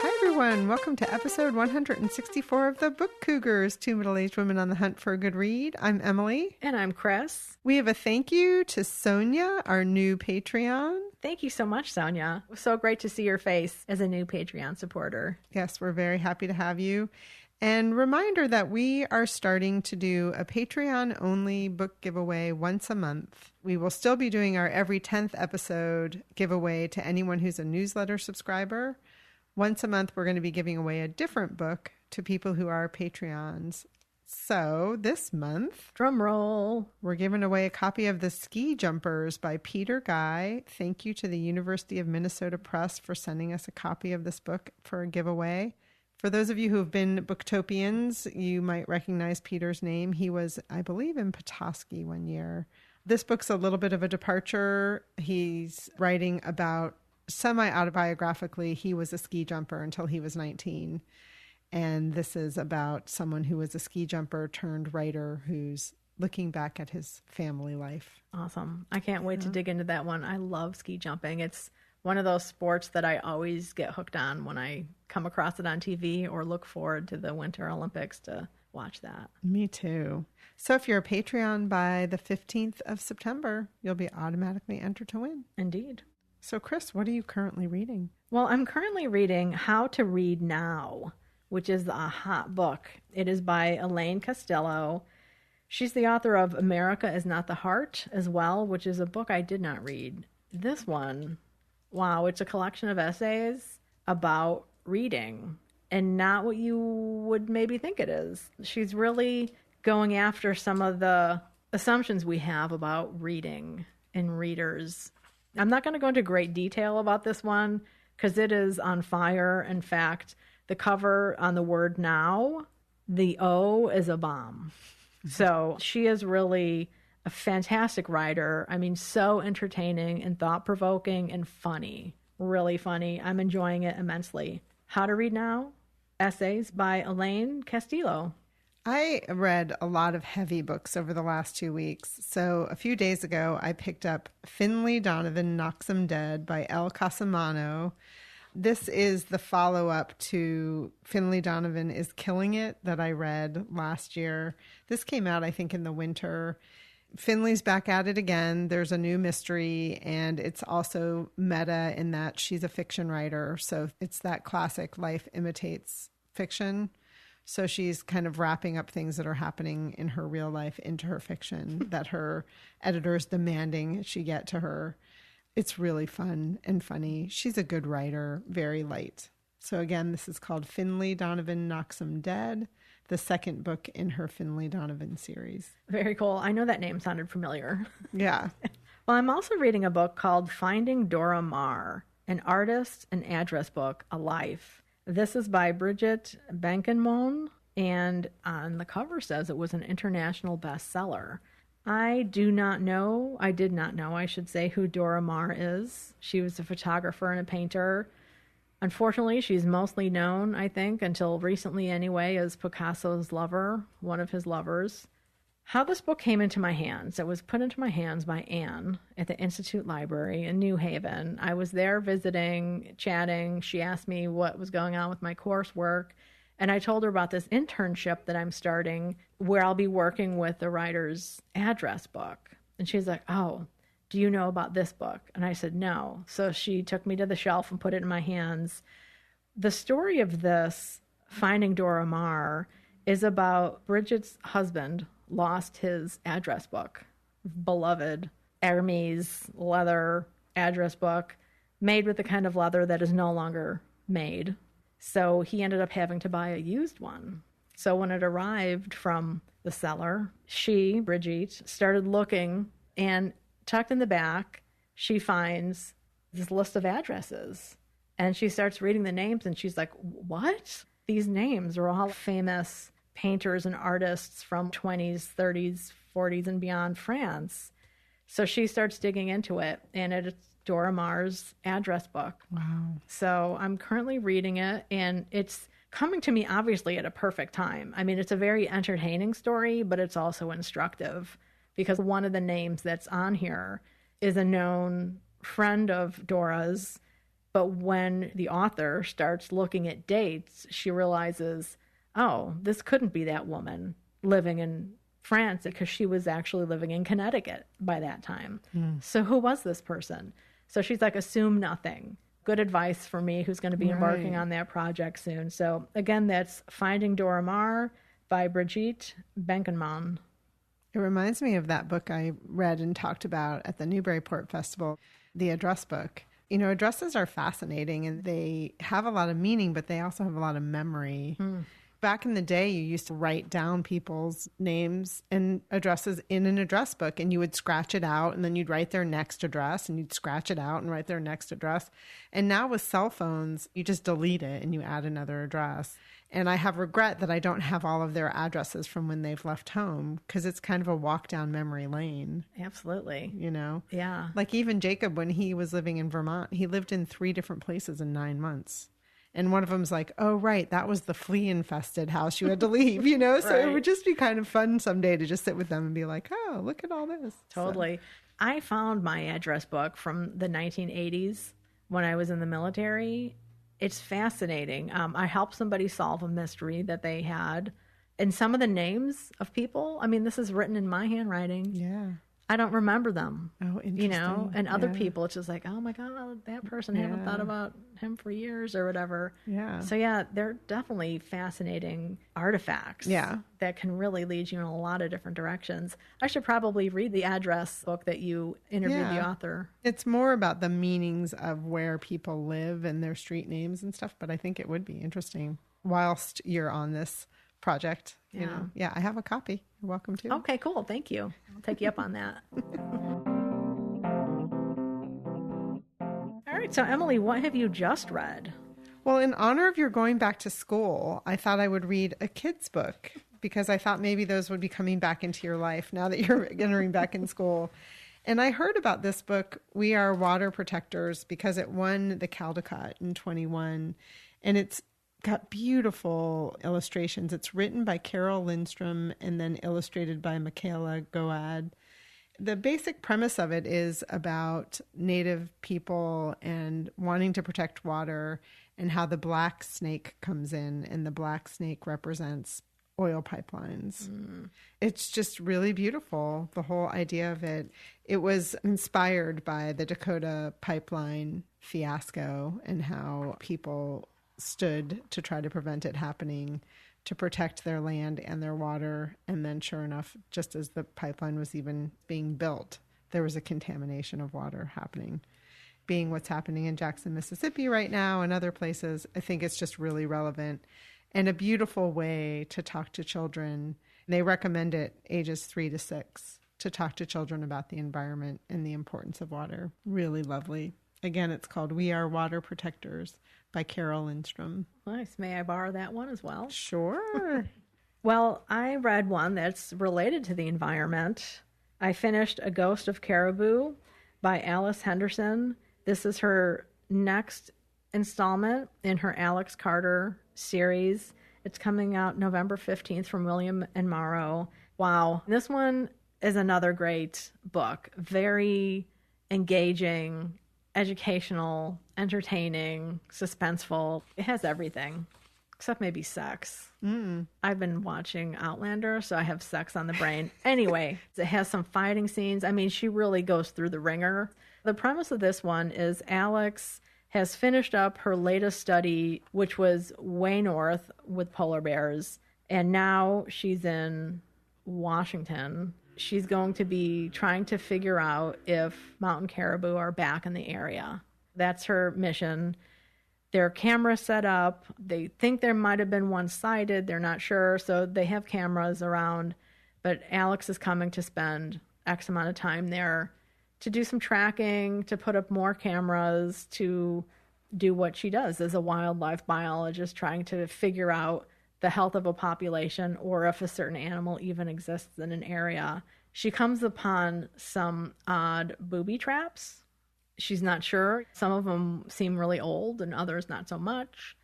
everyone. Welcome to episode 164 of the Book Cougars, two middle-aged women on the hunt for a good read. I'm Emily. And I'm Chris. We have a thank you to Sonia, our new Patreon. Thank you so much, Sonia. It was so great to see your face as a new Patreon supporter. Yes, we're very happy to have you. And reminder that we are starting to do a Patreon-only book giveaway once a month. We will still be doing our every 10th episode giveaway to anyone who's a newsletter subscriber. Once a month, we're going to be giving away a different book to people who are Patreons. So this month, drum roll, we're giving away a copy of The Ski Jumpers by Peter Guy. Thank you to the University of Minnesota Press for sending us a copy of this book for a giveaway. For those of you who have been Booktopians, you might recognize Peter's name. He was, I believe, in Petoskey one year. This book's a little bit of a departure. He's writing about, semi-autobiographically, he was a ski jumper until he was 19. And this is about someone who was a ski jumper turned writer who's looking back at his family life. Awesome. I can't wait to dig into that one. I love ski jumping. It's one of those sports that I always get hooked on when I come across it on TV or look forward to the Winter Olympics to watch that. Me too. So if you're a Patreon by the 15th of September, you'll be automatically entered to win. Indeed. So Chris, what are you currently reading? Well, I'm currently reading How to Read Now, which is a hot book. It is by Elaine Costello. She's the author of America is Not the Heart as well, which is a book I did not read. This one, wow, it's a collection of essays about reading and not what you would maybe think it is. She's really going after some of the assumptions we have about reading and readers. I'm not going to go into great detail about this one because it is on fire. In fact, the cover on the word now, the O is a bomb. So she is really a fantastic writer. I mean, so entertaining and thought-provoking and funny. Really funny. I'm enjoying it immensely. How to Read Now? Essays by Elaine Castillo. I read a lot of heavy books over the last 2 weeks. So a few days ago, I picked up Finlay Donovan Knocks 'Em Dead by El Casamano. This is the follow-up to Finlay Donovan is Killing It that I read last year. This came out, I think, in the winter. Finlay's back at it again. There's a new mystery, and it's also meta in that she's a fiction writer. So it's that classic life imitates fiction. So she's kind of wrapping up things that are happening in her real life into her fiction that her editor is demanding she get to her. It's really fun and funny. She's a good writer, very light. So again, this is called Finlay Donovan Knocks 'Em Dead, the second book in her Finlay Donovan series. Very cool. I know that name sounded familiar. Yeah. Well, I'm also reading a book called Finding Dora Maar, an artist, an address book, a life. This is by Bridget Benkenmoen, and on the cover says it was an international bestseller. I did not know, I should say, who Dora Maar is. She was a photographer and a painter. Unfortunately, she's mostly known, I think, until recently anyway, as Picasso's lover, one of his lovers. How this book came into my hands, it was put into my hands by Anne at the Institute Library in New Haven. I was there visiting, chatting. She asked me what was going on with my coursework, and I told her about this internship that I'm starting where I'll be working with the writer's address book. And she's like, oh, do you know about this book? And I said, no. So she took me to the shelf and put it in my hands. The story of this, Finding Dora Maar, is about Bridget's husband lost his address book, beloved Hermes leather address book, made with the kind of leather that is no longer made. So he ended up having to buy a used one. So when it arrived from the seller, she, Bridget, started looking, and tucked in the back, she finds this list of addresses. And she starts reading the names, and she's like, what? These names are all famous painters and artists from 20s, 30s, 40s, and beyond France. So she starts digging into it, and it's Dora Maar's address book. Wow. So I'm currently reading it, and it's coming to me obviously at a perfect time. I mean, it's a very entertaining story, but it's also instructive because one of the names that's on here is a known friend of Dora's, But when the author starts looking at dates, she realizes, oh, this couldn't be that woman living in France, because she was actually living in Connecticut by that time. So who was this person? So she's like, assume nothing. Good advice for me, who's going to be embarking on that project soon. So again, that's Finding Dora Maar by Brigitte Benkenman. It reminds me of that book I read and talked about at the Newburyport Festival, the address book. You know, addresses are fascinating and they have a lot of meaning, but they also have a lot of memory. Back in the day, you used to write down people's names and addresses in an address book, and you would scratch it out, and then you'd write their next address, and you'd scratch it out and write their next address. And now with cell phones, you just delete it and you add another address. And I have regret that I don't have all of their addresses from when they've left home, because it's kind of a walk down memory lane. Absolutely. You know? Yeah. Like even Jacob, when he was living in Vermont, he lived in 3 different places in 9 months. And one of them's like, oh, right, that was the flea-infested house you had to leave, you know? So it would just be kind of fun someday to just sit with them and be like, oh, look at all this. Totally. So. I found my address book from the 1980s when I was in the military. It's fascinating. I helped somebody solve a mystery that they had. And some of the names of people, I mean, this is written in my handwriting. Yeah. I don't remember them. Oh, interesting. You know, and other people, it's just like, oh my God, that person, haven't thought about him for years or whatever. Yeah. So yeah, they're definitely fascinating artifacts. Yeah. That can really lead you in a lot of different directions. I should probably read the address book that you interviewed the author. It's more about the meanings of where people live and their street names and stuff, but I think it would be interesting whilst you're on this project. You know, I have a copy. You're welcome to. Okay, cool. Thank you. I'll take you up on that. All right. So, Emily, what have you just read? Well, in honor of your going back to school, I thought I would read a kid's book because I thought maybe those would be coming back into your life now that you're entering back in school. And I heard about this book, We Are Water Protectors, because it won the Caldecott in 21. And it's got beautiful illustrations. It's written by Carol Lindstrom and then illustrated by Michaela Goad. The basic premise of it is about Native people and wanting to protect water and how the black snake comes in, and the black snake represents oil pipelines. It's just really beautiful, the whole idea of it. It was inspired by the Dakota pipeline fiasco and how people stood to try to prevent it happening, to protect their land and their water. And then sure enough, just as the pipeline was even being built, there was a contamination of water happening. Being what's happening in Jackson, Mississippi right now and other places, I think it's just really relevant and a beautiful way to talk to children. They recommend it ages 3 to 6 to talk to children about the environment and the importance of water. Really lovely. Again, it's called We Are Water Protectors by Carol Lindstrom. Nice. May I borrow that one as well? Sure. Well, I read one that's related to the environment. I finished A Ghost of Caribou by Alice Henderson. This is her next installment in her Alex Carter series. It's coming out November 15th from William and Morrow. Wow. This one is another great book. Very engaging, educational, entertaining, suspenseful. It has everything, except maybe sex. I've been watching Outlander, so I have sex on the brain. Anyway, it has some fighting scenes. I mean, she really goes through the ringer. The premise of this one is Alex has finished up her latest study, which was way north with polar bears, and now she's in Washington. She's going to be trying to figure out if mountain caribou are back in the area. That's her mission. There are cameras set up. They think there might have been one sighted. They're not sure, so they have cameras around. But Alex is coming to spend X amount of time there to do some tracking, to put up more cameras, to do what she does as a wildlife biologist, trying to figure out the health of a population or if a certain animal even exists in an area. She comes upon some odd booby traps. She's not sure. Some of them seem really old and others not so much.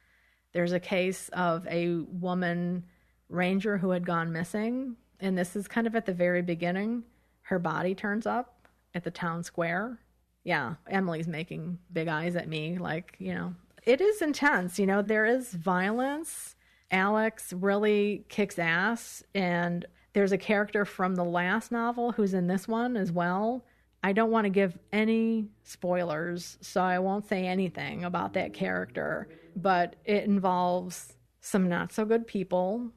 There's a case of a woman ranger who had gone missing, and this is kind of at the very beginning. Her body turns up at the town square, Yeah, Emily's making big eyes at me, like, it is intense. There is violence. Alex really kicks ass, and there's a character from the last novel who's in this one as well. I don't want to give any spoilers, so I won't say anything about that character, but it involves some not so good people,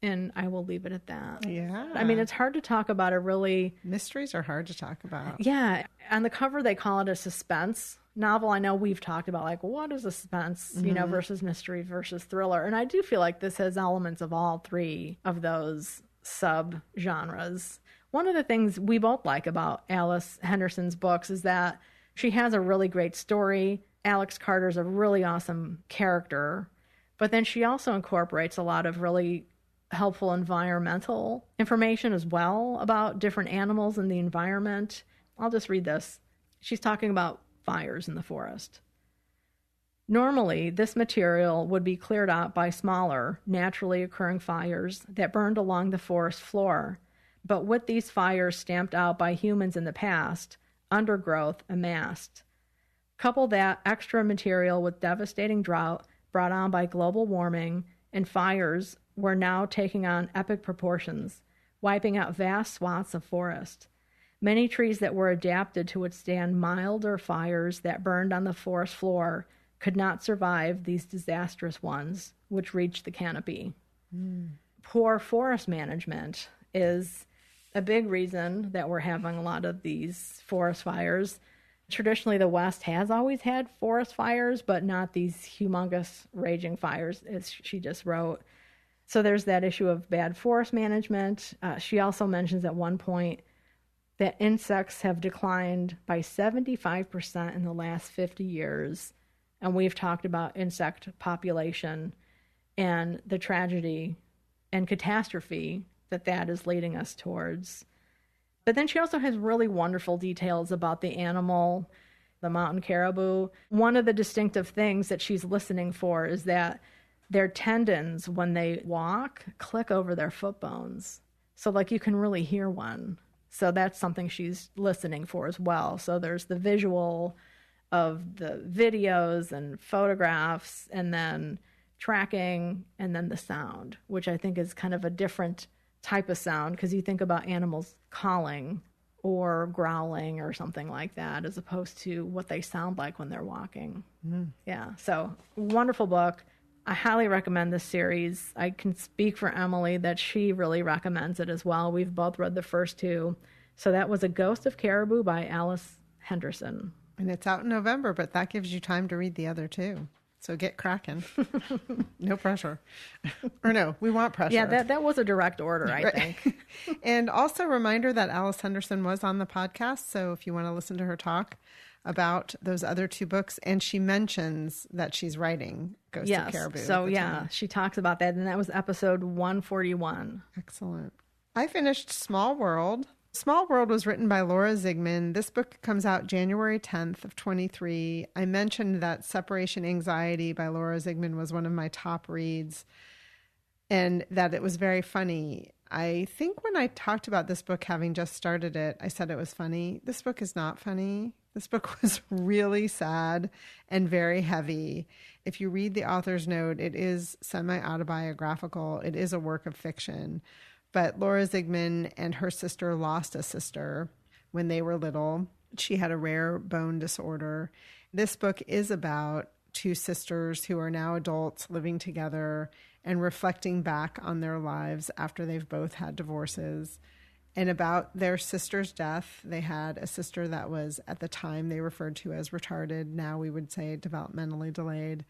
and I will leave it at that. Yeah. I mean, it's hard to talk about a really... Mysteries are hard to talk about. Yeah. On the cover, they call it a suspense novel. I know we've talked about, like, what is a suspense, versus mystery versus thriller. And I do feel like this has elements of all three of those sub-genres. One of the things we both like about Alice Henderson's books is that she has a really great story. Alex Carter's a really awesome character. But then she also incorporates a lot of really helpful environmental information as well about different animals in the environment. I'll just read this. She's talking about fires in the forest. Normally, this material would be cleared out by smaller, naturally occurring fires that burned along the forest floor. But with these fires stamped out by humans in the past, undergrowth amassed. Couple that extra material with devastating drought brought on by global warming, and fires were now taking on epic proportions, wiping out vast swaths of forest. Many trees that were adapted to withstand milder fires that burned on the forest floor could not survive these disastrous ones, which reached the canopy. Poor forest management is a big reason that we're having a lot of these forest fires. Traditionally, the West has always had forest fires, but not these humongous raging fires, as she just wrote. So there's that issue of bad forest management. She also mentions at one point that insects have declined by 75% in the last 50 years. And we've talked about insect population and the tragedy and catastrophe that is leading us towards. But then she also has really wonderful details about the animal, the mountain caribou. One of the distinctive things that she's listening for is that their tendons, when they walk, click over their foot bones. So, like, you can really hear one. So that's something she's listening for as well. So there's the visual of the videos and photographs, and then tracking, and then the sound, which I think is kind of a different type of sound, because you think about animals calling or growling or something like that, as opposed to what they sound like when they're walking. Yeah, so wonderful book. I highly recommend this series. I can speak for Emily that she really recommends it as well. We've both read the first two. So that was A Ghost of Caribou by Alice Henderson. And it's out in November, but that gives you time to read the other two. So get cracking. No pressure. Or no, we want pressure. Yeah, that was a direct order, I think. And also a reminder that Alice Henderson was on the podcast. So if you want to listen to her talk about those other two books, and she mentions that she's writing Ghost of Caribou. So yeah, she talks about that. And that was episode 141. Excellent. I finished Small World. Small World was written by Laura Zigman. This book comes out January 10th of 23. I mentioned that Separation Anxiety by Laura Zigman was one of my top reads, and that it was very funny. I think when I talked about this book, having just started it, I said it was funny. This book is not funny. This book was really sad and very heavy. If you read the author's note, it is semi-autobiographical. It is a work of fiction. But Laura Zigman and her sister lost a sister when they were little. She had a rare bone disorder. This book is about two sisters who are now adults living together and reflecting back on their lives after they've both had divorces, and about their sister's death. They had a sister that was, at the time, they referred to as retarded. Now we would say developmentally delayed,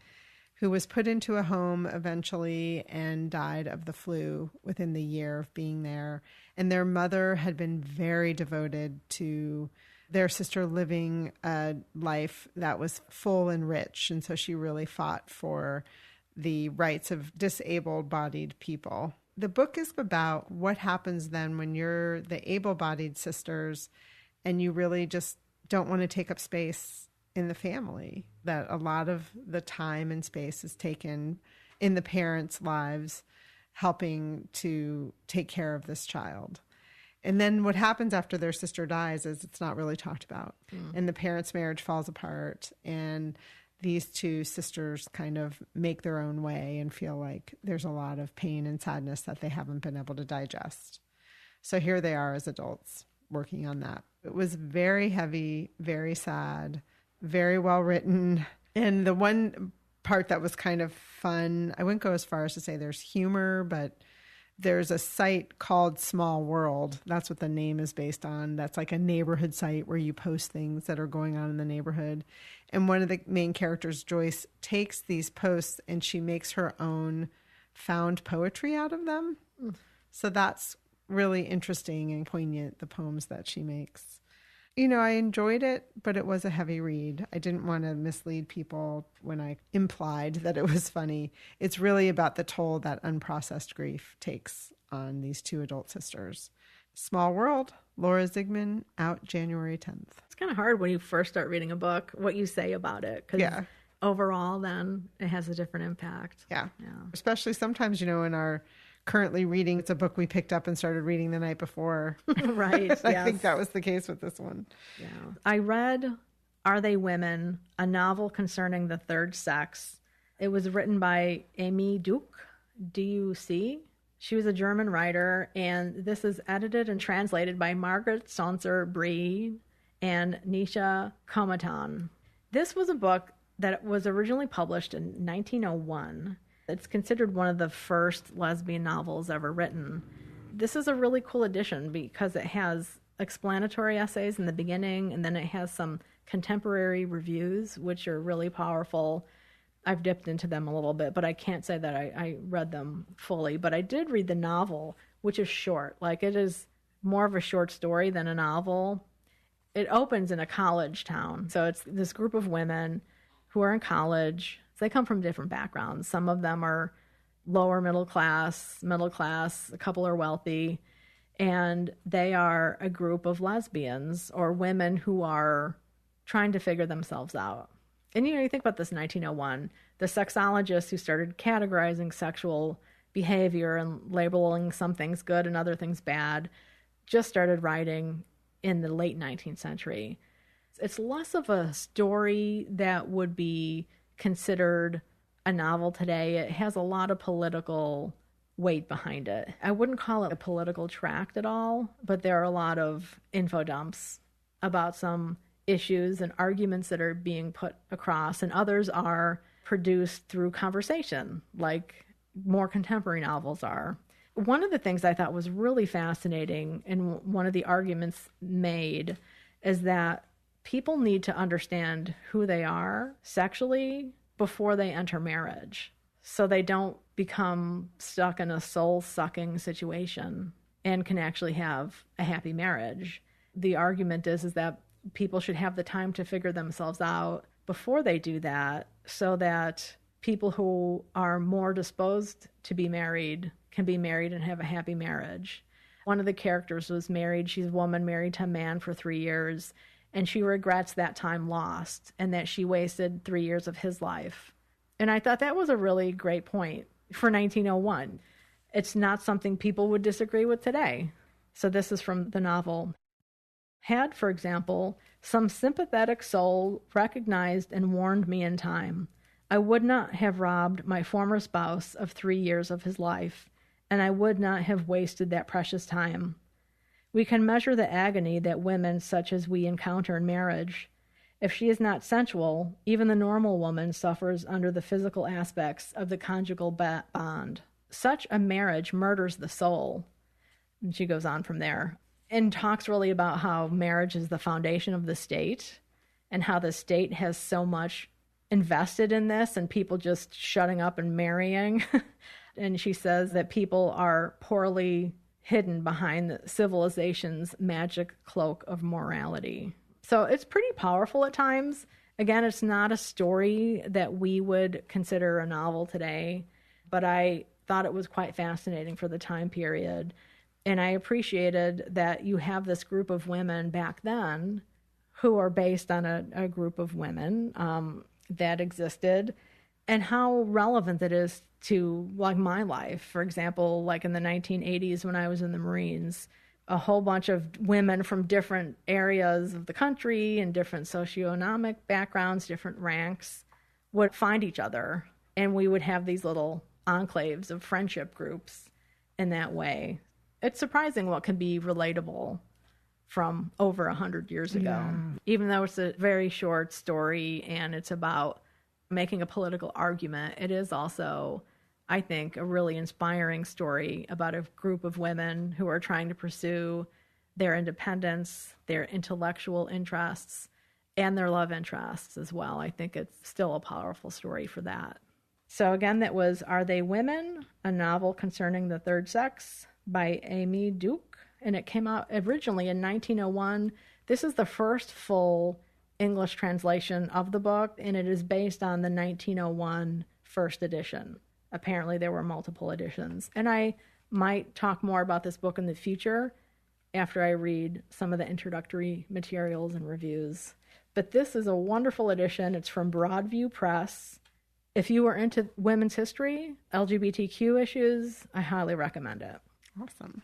who was put into a home eventually and died of the flu within the year of being there. And their mother had been very devoted to their sister living a life that was full and rich. And so she really fought for the rights of disabled-bodied people. The book is about what happens then when you're the able-bodied sisters and you really just don't want to take up space in the family, that a lot of the time and space is taken in the parents' lives helping to take care of this child. And then what happens after their sister dies is it's not really talked about. And the parents' marriage falls apart. And these two sisters kind of make their own way and feel like there's a lot of pain and sadness that they haven't been able to digest. So here they are as adults working on that. It was very heavy, very sad, very well written. And the one part that was kind of fun, I wouldn't go as far as to say there's humor, but there's a site called Small World. That's what the name is based on. That's like a neighborhood site where you post things that are going on in the neighborhood. And one of the main characters, Joyce, takes these posts and she makes her own found poetry out of them. So that's really interesting and poignant, the poems that she makes. You know, I enjoyed it, but it was a heavy read. I didn't want to mislead people when I implied that it was funny. It's really about the toll that unprocessed grief takes on these two adult sisters. Small World, Laura Zigman, out January 10th. It's kind of hard when you first start reading a book, what you say about it. Because overall, then, it has a different impact. Yeah. Especially sometimes, you know, in our currently reading, it's a book we picked up and started reading the night before. Right. I think that was the case with this one. Yeah. I read Are They Women? A novel concerning the third sex. It was written by Amy Duke, D-U-C. She was a German writer, and this is edited and translated by Margaret Sonser-Brie and Nisha Komatan. This was a book that was originally published in 1901. It's considered one of the first lesbian novels ever written. This is a really cool edition because it has explanatory essays in the beginning, and then it has some contemporary reviews, which are really powerful. I've dipped into them a little bit, but I can't say that I read them fully. But I did read the novel, which is short. Like, it is more of a short story than a novel. It opens in a college town. So it's this group of women who are in college. They come from different backgrounds. Some of them are lower middle class, a couple are wealthy, and they are a group of lesbians or women who are trying to figure themselves out. And, you know, you think about this 1901, the sexologists who started categorizing sexual behavior and labeling some things good and other things bad just started writing in the late 19th century. It's less of a story that would be considered a novel today. It has a lot of political weight behind it. I wouldn't call it a political tract at all, but there are a lot of info dumps about some issues and arguments that are being put across, and others are produced through conversation, like more contemporary novels are. One of the things I thought was really fascinating, and one of the arguments made, is that people need to understand who they are sexually before they enter marriage, so they don't become stuck in a soul-sucking situation and can actually have a happy marriage. The argument is that people should have the time to figure themselves out before they do that, so that people who are more disposed to be married can be married and have a happy marriage. One of the characters was married. She's a woman married to a man for 3 years, and she regrets that time lost and that she wasted 3 years of his life. And I thought that was a really great point for 1901. It's not something people would disagree with today. So this is from the novel. Had, for example, some sympathetic soul recognized and warned me in time, I would not have robbed my former spouse of 3 years of his life, and I would not have wasted that precious time. We can measure the agony that women such as we encounter in marriage. If she is not sensual, even the normal woman suffers under the physical aspects of the conjugal bond. Such a marriage murders the soul. And she goes on from there and talks really about how marriage is the foundation of the state and how the state has so much invested in this and people just shutting up and marrying. And she says that people are poorly hidden behind the civilization's magic cloak of morality. So it's pretty powerful at times. Again, it's not a story that we would consider a novel today, but I thought it was quite fascinating for the time period. And I appreciated that you have this group of women back then who are based on a group of women that existed, and how relevant it is to, like, my life. For example, like in the 1980s when I was in the Marines, a whole bunch of women from different areas of the country and different socioeconomic backgrounds, different ranks, would find each other. And we would have these little enclaves of friendship groups in that way. It's surprising what can be relatable from over 100 years ago. Yeah. Even though it's a very short story and it's about making a political argument, it is also, I think, a really inspiring story about a group of women who are trying to pursue their independence, their intellectual interests, and their love interests as well. I think it's still a powerful story for that. So again, that was Are They Women? A novel concerning the third sex by Amy Duke. And it came out originally in 1901. This is the first full English translation of the book, and it is based on the 1901 first edition. Apparently there were multiple editions. And I might talk more about this book in the future after I read some of the introductory materials and reviews. But this is a wonderful edition. It's from Broadview Press. If you are into women's history, LGBTQ issues, I highly recommend it. Awesome.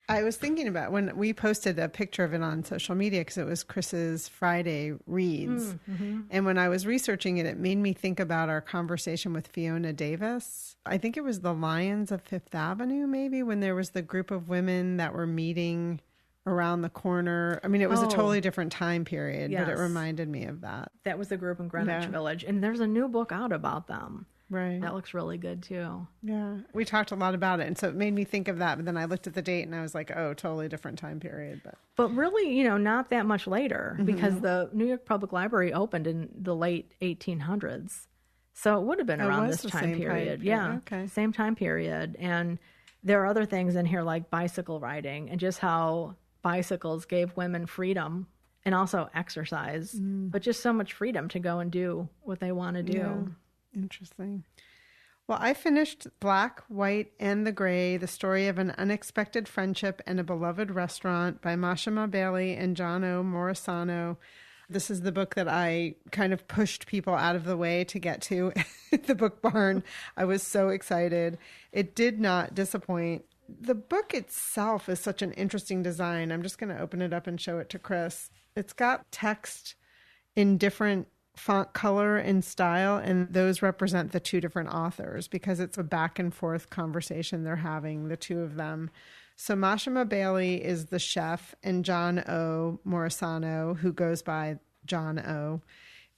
I was thinking about when we posted a picture of it on social media because it was Chris's Friday Reads. Mm-hmm. And when I was researching it, it made me think about our conversation with Fiona Davis. I think it was the Lions of Fifth Avenue, maybe, when there was the group of women that were meeting around the corner. I mean, it was a totally different time period, yes. But it reminded me of that. That was the group in Greenwich Village. And there's a new book out about them. Right. That looks really good, too. Yeah. We talked a lot about it. And so it made me think of that. But then I looked at the date and I was like, oh, totally different time period. But really, not that much later, mm-hmm. because the New York Public Library opened in the late 1800s. So it would have been around this time period. Yeah. Okay. Same time period. And there are other things in here like bicycle riding and just how bicycles gave women freedom and also exercise, but just so much freedom to go and do what they want to do. Yeah. Interesting. Well, I finished Black, White, and the Gray, the story of an unexpected friendship and a beloved restaurant by Mashima Bailey and John O. Morisano. This is the book that I kind of pushed people out of the way to get to at the Book Barn. I was so excited. It did not disappoint. The book itself is such an interesting design. I'm just going to open it up and show it to Chris. It's got text in different font color and style, and those represent the two different authors because it's a back and forth conversation they're having, the two of them. So Mashima Bailey is the chef, and John O. Morisano, who goes by John O.,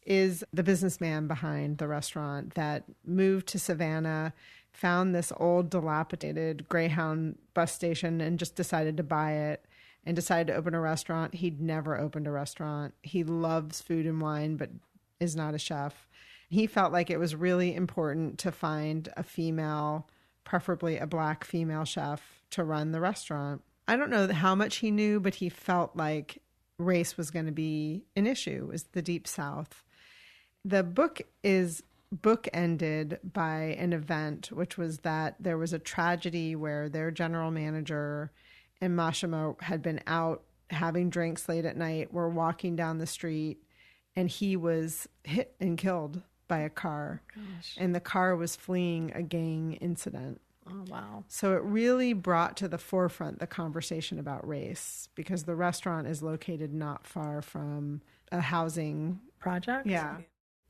is the businessman behind the restaurant that moved to Savannah, found this old dilapidated Greyhound bus station and just decided to buy it and decided to open a restaurant. He'd never opened a restaurant. He loves food and wine, but is not a chef. He felt like it was really important to find a female, preferably a Black female chef, to run the restaurant. I don't know how much he knew, but he felt like race was going to be an issue. It was the Deep South. The book is bookended by an event, which was that there was a tragedy where their general manager and Mashima had been out having drinks late at night, were walking down the street, and he was hit and killed by a car. Gosh. And the car was fleeing a gang incident. Oh, wow. So it really brought to the forefront the conversation about race because the restaurant is located not far from a housing project. Yeah.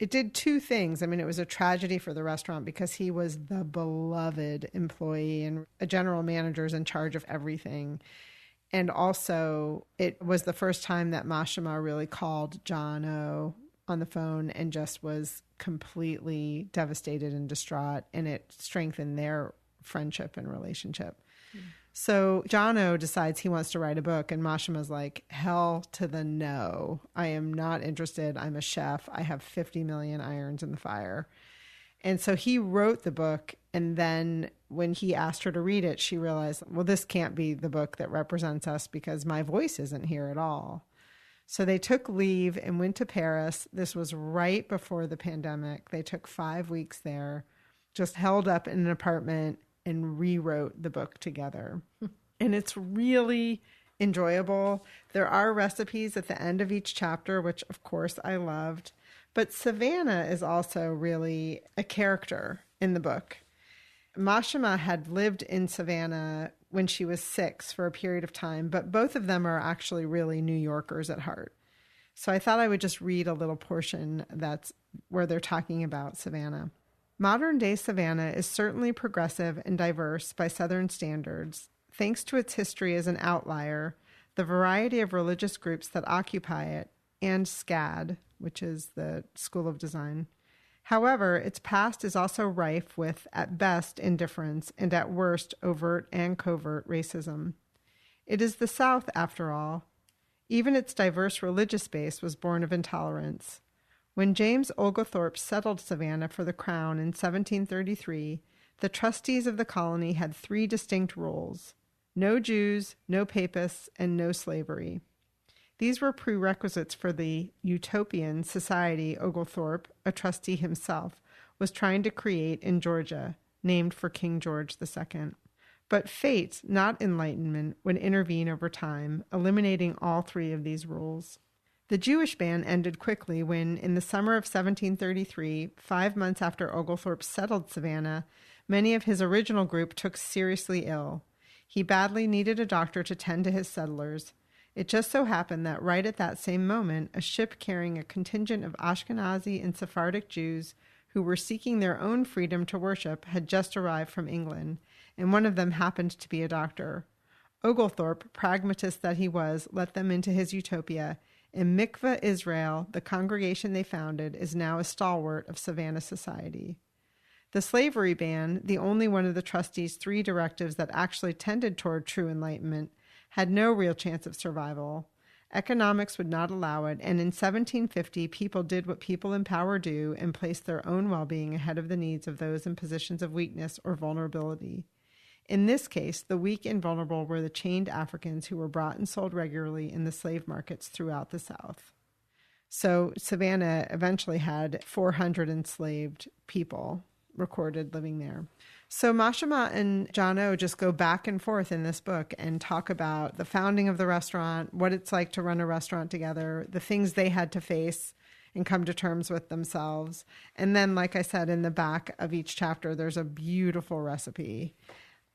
It did two things. I mean, it was a tragedy for the restaurant because he was the beloved employee and a general manager is in charge of everything. And also, it was the first time that Mashima really called John O. on the phone and just was completely devastated and distraught, and it strengthened their friendship and relationship. So John O. decides he wants to write a book, and Mashima's like, hell to the no. I am not interested. I'm a chef. I have 50 million irons in the fire. And so he wrote the book, and then when he asked her to read it, she realized, well, this can't be the book that represents us because my voice isn't here at all. So they took leave and went to Paris. This was right before the pandemic. They took 5 weeks there, just held up in an apartment and rewrote the book together. And it's really enjoyable. There are recipes at the end of each chapter, which of course I loved. But Savannah is also really a character in the book. Mashima had lived in Savannah when she was 6 for a period of time, but both of them are actually really New Yorkers at heart. So I thought I would just read a little portion that's where they're talking about Savannah. Modern-day Savannah is certainly progressive and diverse by Southern standards, thanks to its history as an outlier, the variety of religious groups that occupy it, and SCAD, which is the School of Design. However, its past is also rife with, at best, indifference, and at worst, overt and covert racism. It is the South, after all. Even its diverse religious base was born of intolerance. When James Oglethorpe settled Savannah for the Crown in 1733, the trustees of the colony had 3 distinct rules: no Jews, no papists, and no slavery. These were prerequisites for the utopian society Oglethorpe, a trustee himself, was trying to create in Georgia, named for King George II. But fate, not enlightenment, would intervene over time, eliminating all 3 of these rules. The Jewish ban ended quickly when, in the summer of 1733, 5 months after Oglethorpe settled Savannah, many of his original group took seriously ill. He badly needed a doctor to tend to his settlers. It just so happened that right at that same moment, a ship carrying a contingent of Ashkenazi and Sephardic Jews who were seeking their own freedom to worship had just arrived from England, and one of them happened to be a doctor. Oglethorpe, pragmatist that he was, let them into his utopia, and Mikveh Israel, the congregation they founded, is now a stalwart of Savannah society. The slavery ban, the only one of the trustees' 3 directives that actually tended toward true enlightenment, had no real chance of survival. Economics would not allow it, and in 1750, people did what people in power do and placed their own well-being ahead of the needs of those in positions of weakness or vulnerability. In this case, the weak and vulnerable were the chained Africans who were bought and sold regularly in the slave markets throughout the South. So Savannah eventually had 400 enslaved people recorded living there. So Mashama and John O just go back and forth in this book and talk about the founding of the restaurant, what it's like to run a restaurant together, the things they had to face and come to terms with themselves. And then, like I said, in the back of each chapter, there's a beautiful recipe.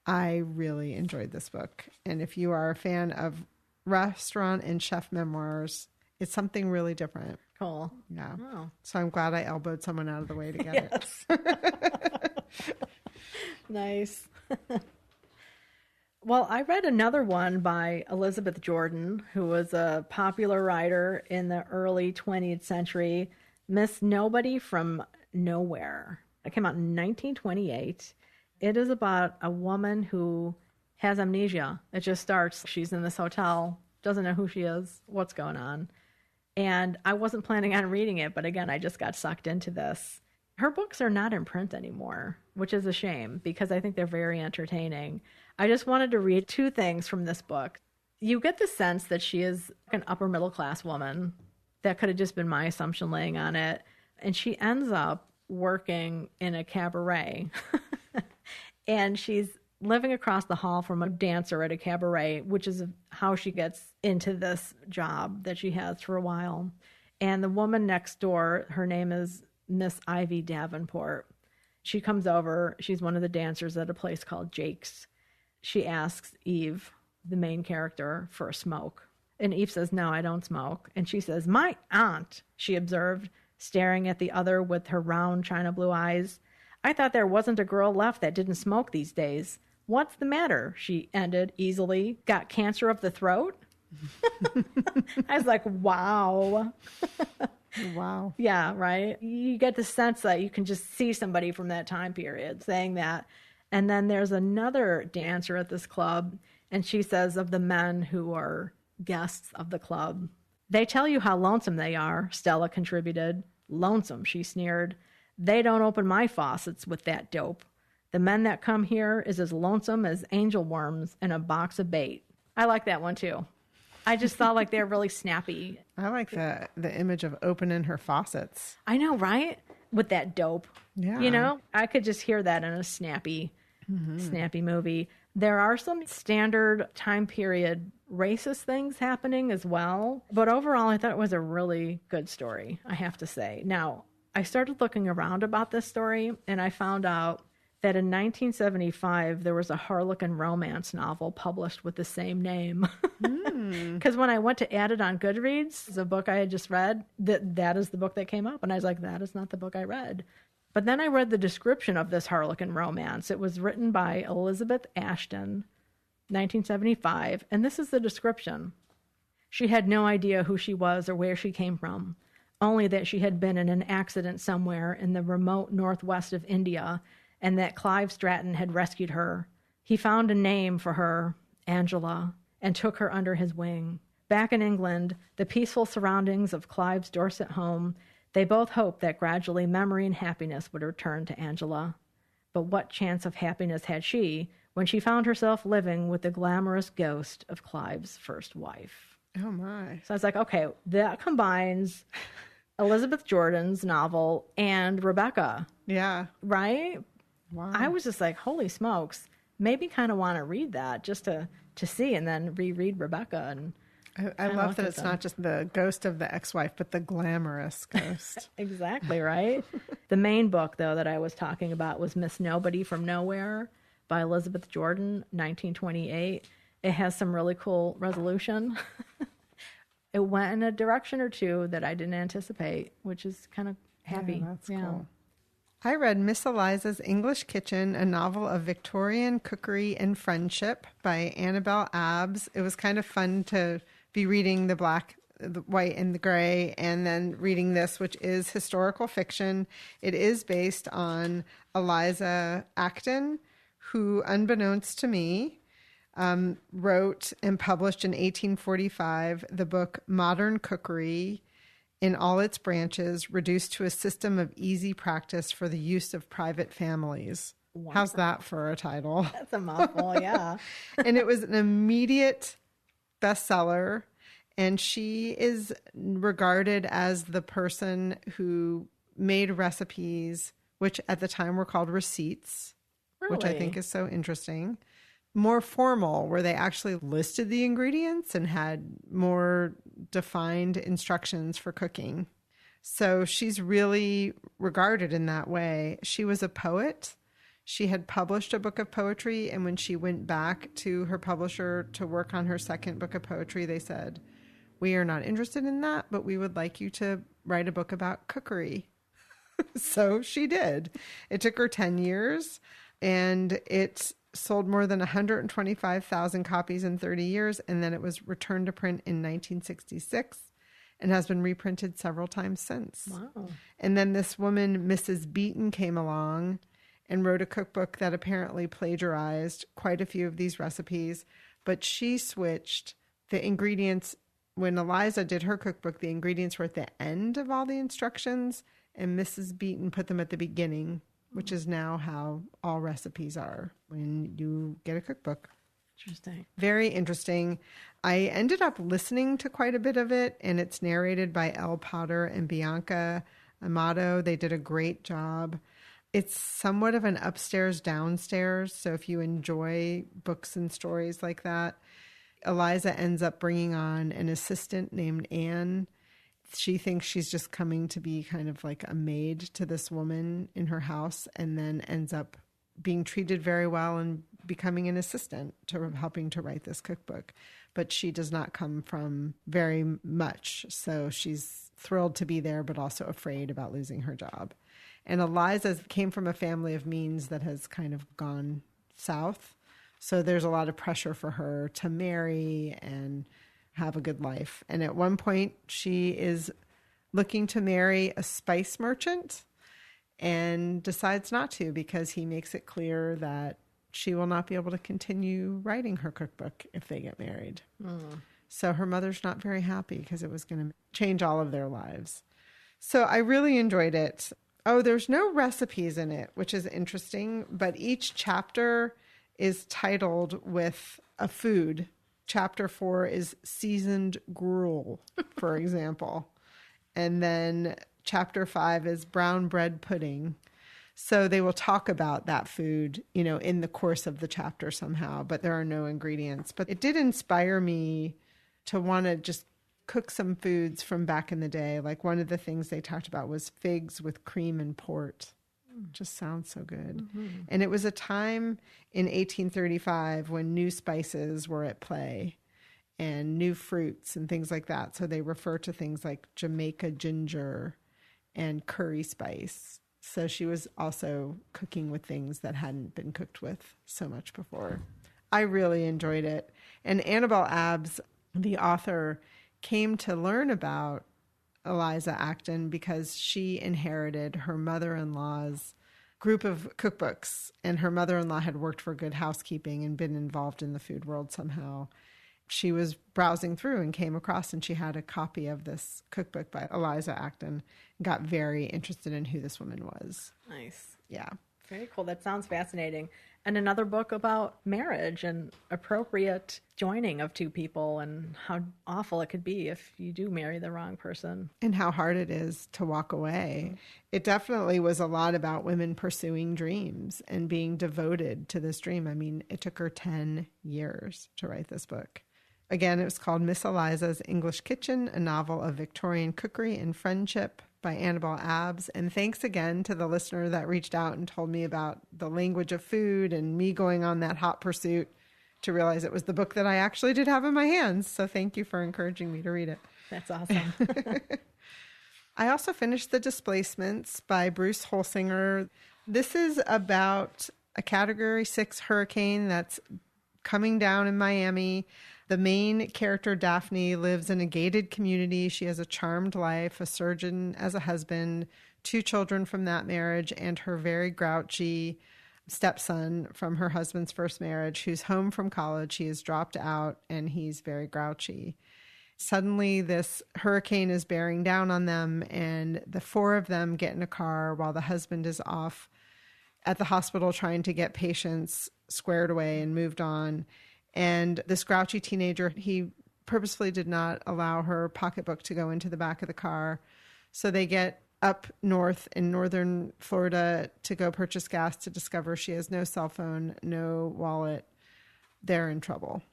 I really enjoyed this book. And if you are a fan of restaurant and chef memoirs, it's something really different. Cool. Yeah. Oh. So I'm glad I elbowed someone out of the way to get it. Nice. Well, I read another one by Elizabeth Jordan, who was a popular writer in the early 20th century, Miss Nobody from Nowhere. It came out in 1928. It is about a woman who has amnesia. It just starts, she's in this hotel, doesn't know who she is, what's going on. And I wasn't planning on reading it, but again, I just got sucked into this. Her books are not in print anymore, which is a shame because I think they're very entertaining. I just wanted to read 2 things from this book. You get the sense that she is an upper middle class woman. That could have just been my assumption laying on it. And she ends up working in a cabaret. And she's living across the hall from a dancer at a cabaret, which is how she gets into this job that she has for a while. And the woman next door, her name is Miss Ivy Davenport. She comes over. She's one of the dancers at a place called Jake's. She asks Eve, the main character, for a smoke. And Eve says, "No, I don't smoke." And she says, "My aunt," she observed, staring at the other with her round china blue eyes. "I thought there wasn't a girl left that didn't smoke these days. What's the matter?" she ended easily. "Got cancer of the throat?" I was like, wow. Wow. Yeah, right? You get the sense that you can just see somebody from that time period saying that. And then there's another dancer at this club, and she says of the men who are guests of the club, "They tell you how lonesome they are," Stella contributed. "Lonesome," she sneered. "They don't open my faucets with that dope. The men that come here is as lonesome as angel worms in a box of bait." I like that one too. I just thought like they're really snappy. I like the image of opening her faucets. I know, right? With that dope. Yeah. You know, I could just hear that in a snappy movie. There are some standard time period racist things happening as well. But overall, I thought it was a really good story, I have to say. Now, I started looking around about this story, and I found out that in 1975 there was a Harlequin romance novel published with the same name. Because when I went to add it on Goodreads, the book I had just read, that is the book that came up. And I was like, that is not the book I read. But then I read the description of this Harlequin romance. It was written by Elizabeth Ashton, 1975. And this is the description. She had no idea who she was or where she came from, only that she had been in an accident somewhere in the remote northwest of India and that Clive Stratton had rescued her. He found a name for her, Angela, and took her under his wing. Back in England, the peaceful surroundings of Clive's Dorset home, they both hoped that gradually memory and happiness would return to Angela. But what chance of happiness had she when she found herself living with the glamorous ghost of Clive's first wife? Oh, my. So I was like, okay, that combines Elizabeth Jordan's novel and Rebecca. Yeah. Right? Wow. I was just like, holy smokes, maybe kind of want to read that just to see and then reread Rebecca. And I love that it's not just the ghost of the ex-wife, but the glamorous ghost. Exactly, right? The main book, though, that I was talking about was Miss Nobody from Nowhere by Elizabeth Jordan, 1928. It has some really cool resolution. It went in a direction or two that I didn't anticipate, which is kind of happy. Yeah, that's cool. I read Miss Eliza's English Kitchen, a novel of Victorian cookery and friendship by Annabel Abbs. It was kind of fun to be reading the black, the white, and the gray, and then reading this, which is historical fiction. It is based on Eliza Acton, who, unbeknownst to me, wrote and published in 1845 the book Modern Cookery in all its branches, reduced to a system of easy practice for the use of private families. Wow. How's that for a title? That's a mouthful, yeah. And it was an immediate bestseller. And she is regarded as the person who made recipes, which at the time were called receipts, which I think is so interesting. More formal, where they actually listed the ingredients and had more defined instructions for cooking. So she's really regarded in that way. She was a poet. She had published a book of poetry, and when she went back to her publisher to work on her second book of poetry, they said, "We are not interested in that, but we would like you to write a book about cookery." So she did. It took her 10 years, and it sold more than 125,000 copies in 30 years, and then it was returned to print in 1966 and has been reprinted several times since. Wow. And then this woman, Mrs. Beaton, came along and wrote a cookbook that apparently plagiarized quite a few of these recipes, but she switched the ingredients. When Eliza did her cookbook, the ingredients were at the end of all the instructions, and Mrs. Beaton put them at the beginning, which is now how all recipes are when you get a cookbook. Interesting. Very interesting. I ended up listening to quite a bit of it, and it's narrated by Elle Potter and Bianca Amato. They did a great job. It's somewhat of an upstairs, downstairs. So if you enjoy books and stories like that, Eliza ends up bringing on an assistant named Anne. She thinks she's just coming to be kind of like a maid to this woman in her house, and then ends up being treated very well and becoming an assistant to helping to write this cookbook. But she does not come from very much. So she's thrilled to be there, but also afraid about losing her job. And Eliza came from a family of means that has kind of gone south. So there's a lot of pressure for her to marry and have a good life. And at one point, she is looking to marry a spice merchant and decides not to, because he makes it clear that she will not be able to continue writing her cookbook if they get married. So her mother's not very happy because it was going to change all of their lives. So I really enjoyed it. Oh, there's no recipes in it, which is interesting, but each chapter is titled with a food. Chapter 4 is seasoned gruel, for example. And then chapter 5 is brown bread pudding. So they will talk about that food, you know, in the course of the chapter somehow, but there are no ingredients. But it did inspire me to want to just cook some foods from back in the day. Like one of the things they talked about was figs with cream and port. Just sounds so good. Mm-hmm. And it was a time in 1835 when new spices were at play and new fruits and things like that. So they refer to things like Jamaica ginger and curry spice. So she was also cooking with things that hadn't been cooked with so much before. I really enjoyed it. And Annabelle Abbs, the author, came to learn about Eliza Acton because she inherited her mother-in-law's group of cookbooks, and her mother-in-law had worked for Good Housekeeping and been involved in the food world somehow. She was browsing through and came across, and she had a copy of this cookbook by Eliza Acton and got very interested in who this woman was. Nice. Yeah. Very cool. That sounds fascinating. And another book about marriage and appropriate joining of two people and how awful it could be if you do marry the wrong person. And how hard it is to walk away. Mm-hmm. It definitely was a lot about women pursuing dreams and being devoted to this dream. I mean, it took her 10 years to write this book. Again, it was called Miss Eliza's English Kitchen, a novel of Victorian cookery and friendship by Annabelle Abbs. And thanks again to the listener that reached out and told me about the language of food and me going on that hot pursuit to realize it was the book that I actually did have in my hands. So thank you for encouraging me to read it. That's awesome. I also finished The Displacements by Bruce Holsinger. This is about a Category 6 hurricane that's coming down in Miami. The main character, Daphne, lives in a gated community. She has a charmed life, a surgeon as a husband, 2 children from that marriage, and her very grouchy stepson from her husband's first marriage, who's home from college. He has dropped out, and he's very grouchy. Suddenly, this hurricane is bearing down on them, and the 4 of them get in a car while the husband is off at the hospital trying to get patients squared away and moved on. And this grouchy teenager, he purposefully did not allow her pocketbook to go into the back of the car. So they get up north in northern Florida to go purchase gas to discover she has no cell phone, no wallet. They're in trouble.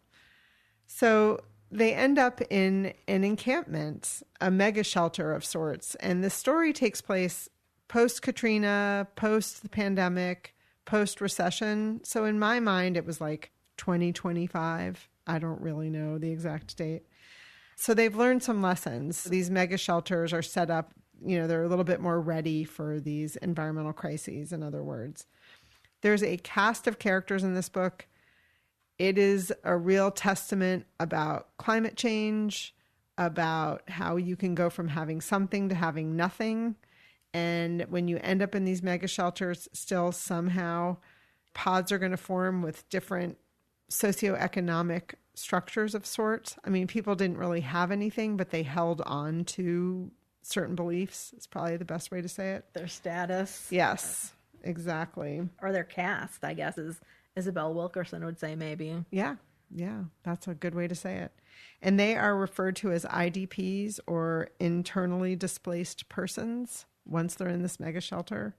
So they end up in an encampment, a mega shelter of sorts. And the story takes place post-Katrina, post the pandemic, post-recession. So in my mind, it was like 2025. I don't really know the exact date. So they've learned some lessons. These mega shelters are set up, they're a little bit more ready for these environmental crises, in other words. There's a cast of characters in this book. It is a real testament about climate change, about how you can go from having something to having nothing. And when you end up in these mega shelters, still somehow pods are going to form with different socioeconomic structures of sorts. I mean, people didn't really have anything, but they held on to certain beliefs. It's probably the best way to say it. Their status. Yes, exactly. Or their caste, I guess, as Isabel Wilkerson would say, maybe. Yeah, that's a good way to say it. And they are referred to as IDPs, or internally displaced persons, once they're in this mega shelter.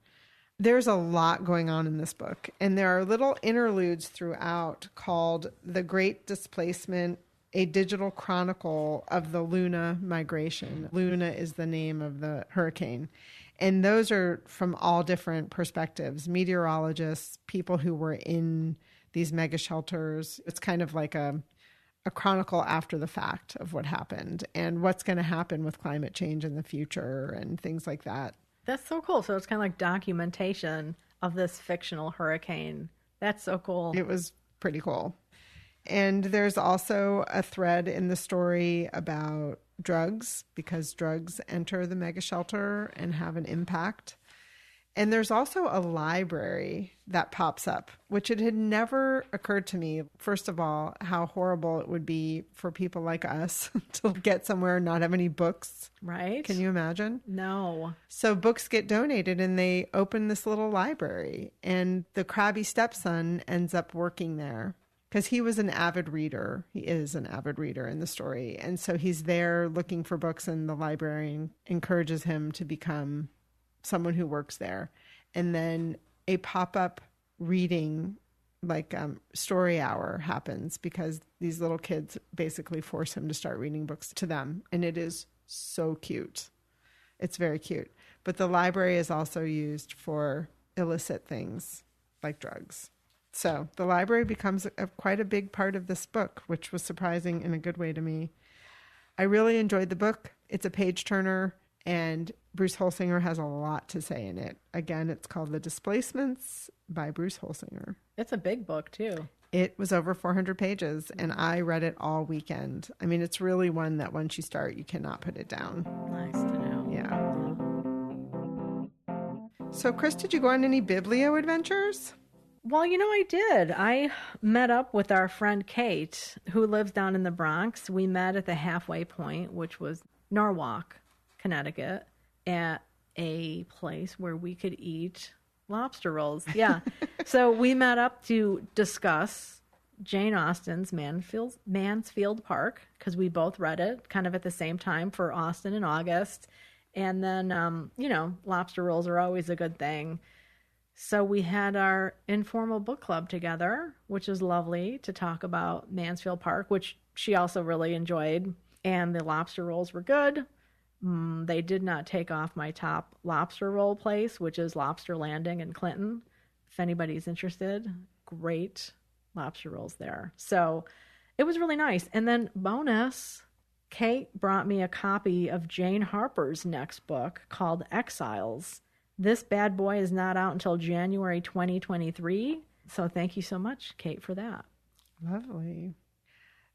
There's a lot going on in this book, and there are little interludes throughout called The Great Displacement, a digital chronicle of the Luna migration. Luna is the name of the hurricane. And those are from all different perspectives, meteorologists, people who were in these mega shelters. It's kind of like a chronicle after the fact of what happened and what's going to happen with climate change in the future and things like that. That's so cool. So it's kind of like documentation of this fictional hurricane. That's so cool. It was pretty cool. And there's also a thread in the story about drugs, because drugs enter the mega shelter and have an impact. And there's also a library that pops up, which it had never occurred to me, first of all, how horrible it would be for people like us to get somewhere and not have any books. Right. Can you imagine? No. So books get donated and they open this little library, and the crabby stepson ends up working there because he was an avid reader. He is an avid reader in the story. And so he's there looking for books, and the librarian encourages him to become someone who works there. And then a pop-up reading, like story hour, happens because these little kids basically force him to start reading books to them. And it is so cute. It's very cute. But the library is also used for illicit things like drugs. So the library becomes quite a big part of this book, which was surprising in a good way to me. I really enjoyed the book. It's a page turner, and Bruce Holsinger has a lot to say in it. Again, it's called The Displacements by Bruce Holsinger. It's a big book, too. It was over 400 pages, and I read it all weekend. I mean, it's really one that once you start, you cannot put it down. Nice to know. Yeah. So, Chris, did you go on any biblio adventures? Well, I did. I met up with our friend Kate, who lives down in the Bronx. We met at the halfway point, which was Norwalk, Connecticut, at a place where we could eat lobster rolls. Yeah. So we met up to discuss Jane Austen's Mansfield Park, because we both read it kind of at the same time for Austen in August. And then, lobster rolls are always a good thing. So we had our informal book club together, which is lovely, to talk about Mansfield Park, which she also really enjoyed. And the lobster rolls were good. They did not take off my top lobster roll place, which is Lobster Landing in Clinton. If anybody's interested, great lobster rolls there. So it was really nice. And then bonus, Kate brought me a copy of Jane Harper's next book called Exiles. This bad boy is not out until January 2023. So thank you so much, Kate, for that. Lovely.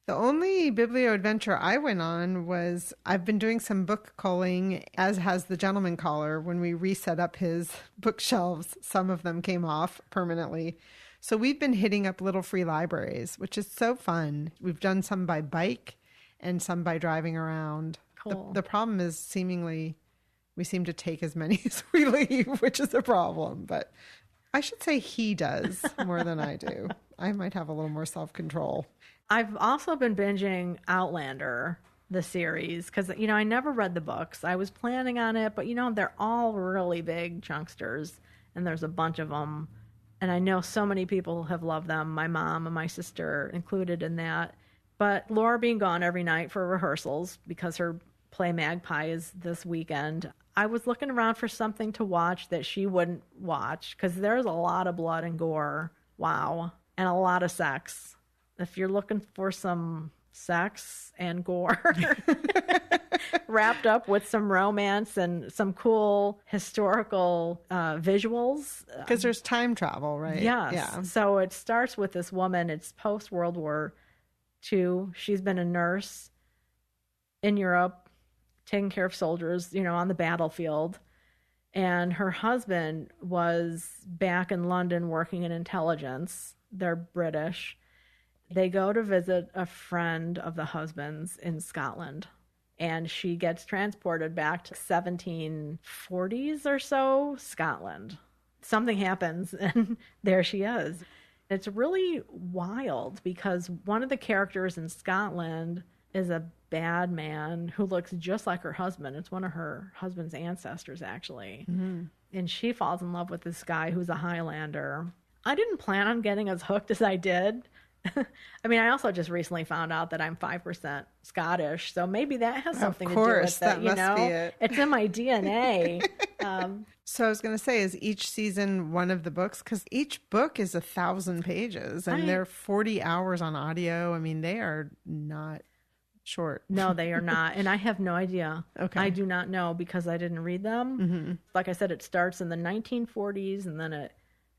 The only biblio adventure I went on was I've been doing some book culling, as has the gentleman caller. When we reset up his bookshelves, some of them came off permanently. So we've been hitting up little free libraries, which is so fun. We've done some by bike and some by driving around. Cool. The problem is seemingly we seem to take as many as we leave, which is a problem. But I should say he does more than I do. I might have a little more self-control. I've also been binging Outlander, the series, because, I never read the books. I was planning on it, but, they're all really big chunksters, and there's a bunch of them. And I know so many people have loved them, my mom and my sister included in that. But Laura being gone every night for rehearsals because her play Magpie is this weekend, I was looking around for something to watch that she wouldn't watch, because there's a lot of blood and gore. Wow. And a lot of sex. If you're looking for some sex and gore wrapped up with some romance and some cool historical visuals. Because there's time travel, right? Yes. Yeah. So it starts with this woman. It's post-World War II. She's been a nurse in Europe, taking care of soldiers, on the battlefield. And her husband was back in London working in intelligence. They're British. They go to visit a friend of the husband's in Scotland, and she gets transported back to 1740s or so Scotland. Something happens, and there she is. It's really wild, because one of the characters in Scotland is a bad man who looks just like her husband. It's one of her husband's ancestors, actually. Mm-hmm. And she falls in love with this guy who's a Highlander. I didn't plan on getting as hooked as I did. I mean, I also just recently found out that I'm 5% Scottish, so maybe that has something to do with it. Be it. It's in my DNA. So I was going to say, is each season one of the books? Because each book is 1,000 pages, and they're 40 hours on audio. I mean, they are not short. No, they are not. And I have no idea. Okay. I do not know, because I didn't read them. Mm-hmm. Like I said, it starts in the 1940s, and then it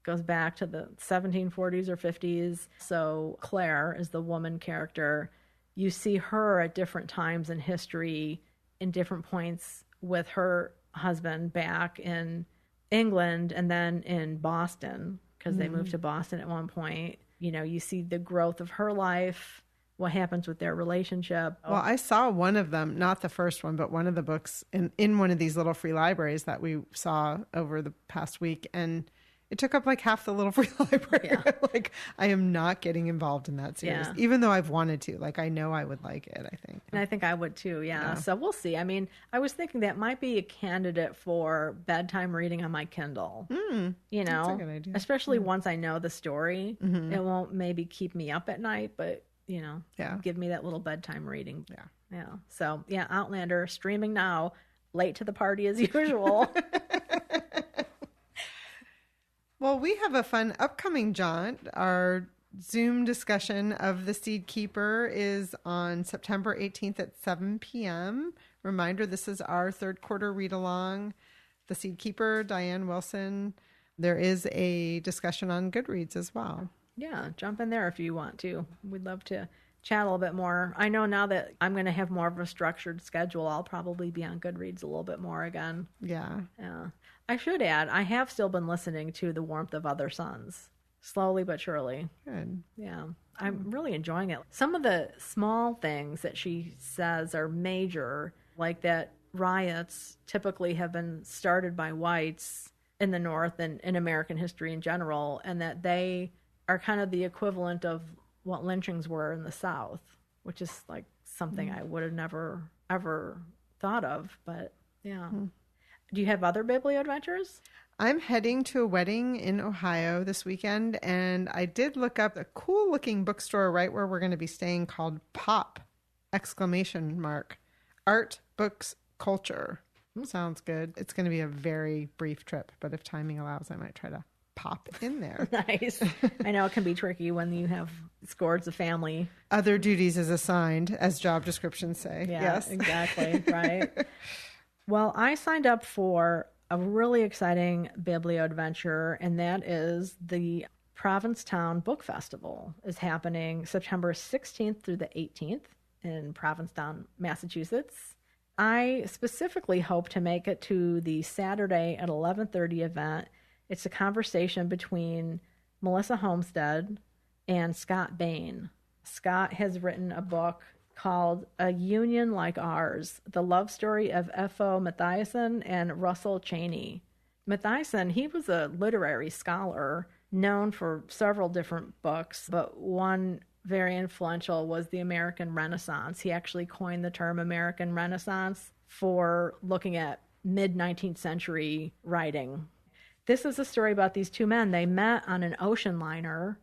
goes back to the 1740s or 50s. So Claire is the woman character. You see her at different times in history, in different points with her husband back in England and then in Boston, because they moved to Boston at one point. You see the growth of her life, what happens with their relationship. Well, I saw one of them, not the first one, but one of the books in one of these little free libraries that we saw over the past week. And it took up like half the little free library. Yeah. Like, I am not getting involved in that series, even though I've wanted to. Like, I know I would like it, I think. And I think I would too, yeah. So we'll see. I mean, I was thinking that might be a candidate for bedtime reading on my Kindle. That's a good idea. Especially once I know the story. Mm-hmm. It won't maybe keep me up at night, but, give me that little bedtime reading. Yeah. So, Outlander, streaming now, late to the party as usual. Well, we have a fun upcoming jaunt. Our Zoom discussion of The Seed Keeper is on September 18th at 7 p.m. Reminder, this is our third quarter read along. The Seed Keeper, Diane Wilson. There is a discussion on Goodreads as well. Yeah, jump in there if you want to. We'd love to chat a little bit more. I know now that I'm going to have more of a structured schedule, I'll probably be on Goodreads a little bit more again. Yeah. Yeah. I should add, I have still been listening to The Warmth of Other Suns, slowly but surely. Good. Yeah. I'm really enjoying it. Some of the small things that she says are major, like that riots typically have been started by whites in the North and in American history in general, and that they are kind of the equivalent of what lynchings were in the South, which is like something I would have never, ever thought of. But yeah. Do you have other biblio adventures? I'm heading to a wedding in Ohio this weekend, and I did look up a cool looking bookstore right where we're going to be staying called Pop! Art, Books, Culture. Sounds good. It's going to be a very brief trip, but if timing allows, I might try to pop in there. Nice. I know it can be tricky when you have scores of family. Other duties is assigned, as job descriptions say. Yeah, yes. Exactly. Right. Well, I signed up for a really exciting biblio adventure, and that is the Provincetown Book Festival is happening September 16th through the 18th in Provincetown, Massachusetts. I specifically hope to make it to the Saturday at 11:30 event. It's a conversation between Melissa Homestead and Scott Bain. Scott has written a book called A Union Like Ours, the love story of F.O. Mathiasen and Russell Cheney. Mathiasen, he was a literary scholar known for several different books, but one very influential was the American Renaissance. He actually coined the term American Renaissance for looking at mid-19th century writing. This is a story about these two men. They met on an ocean liner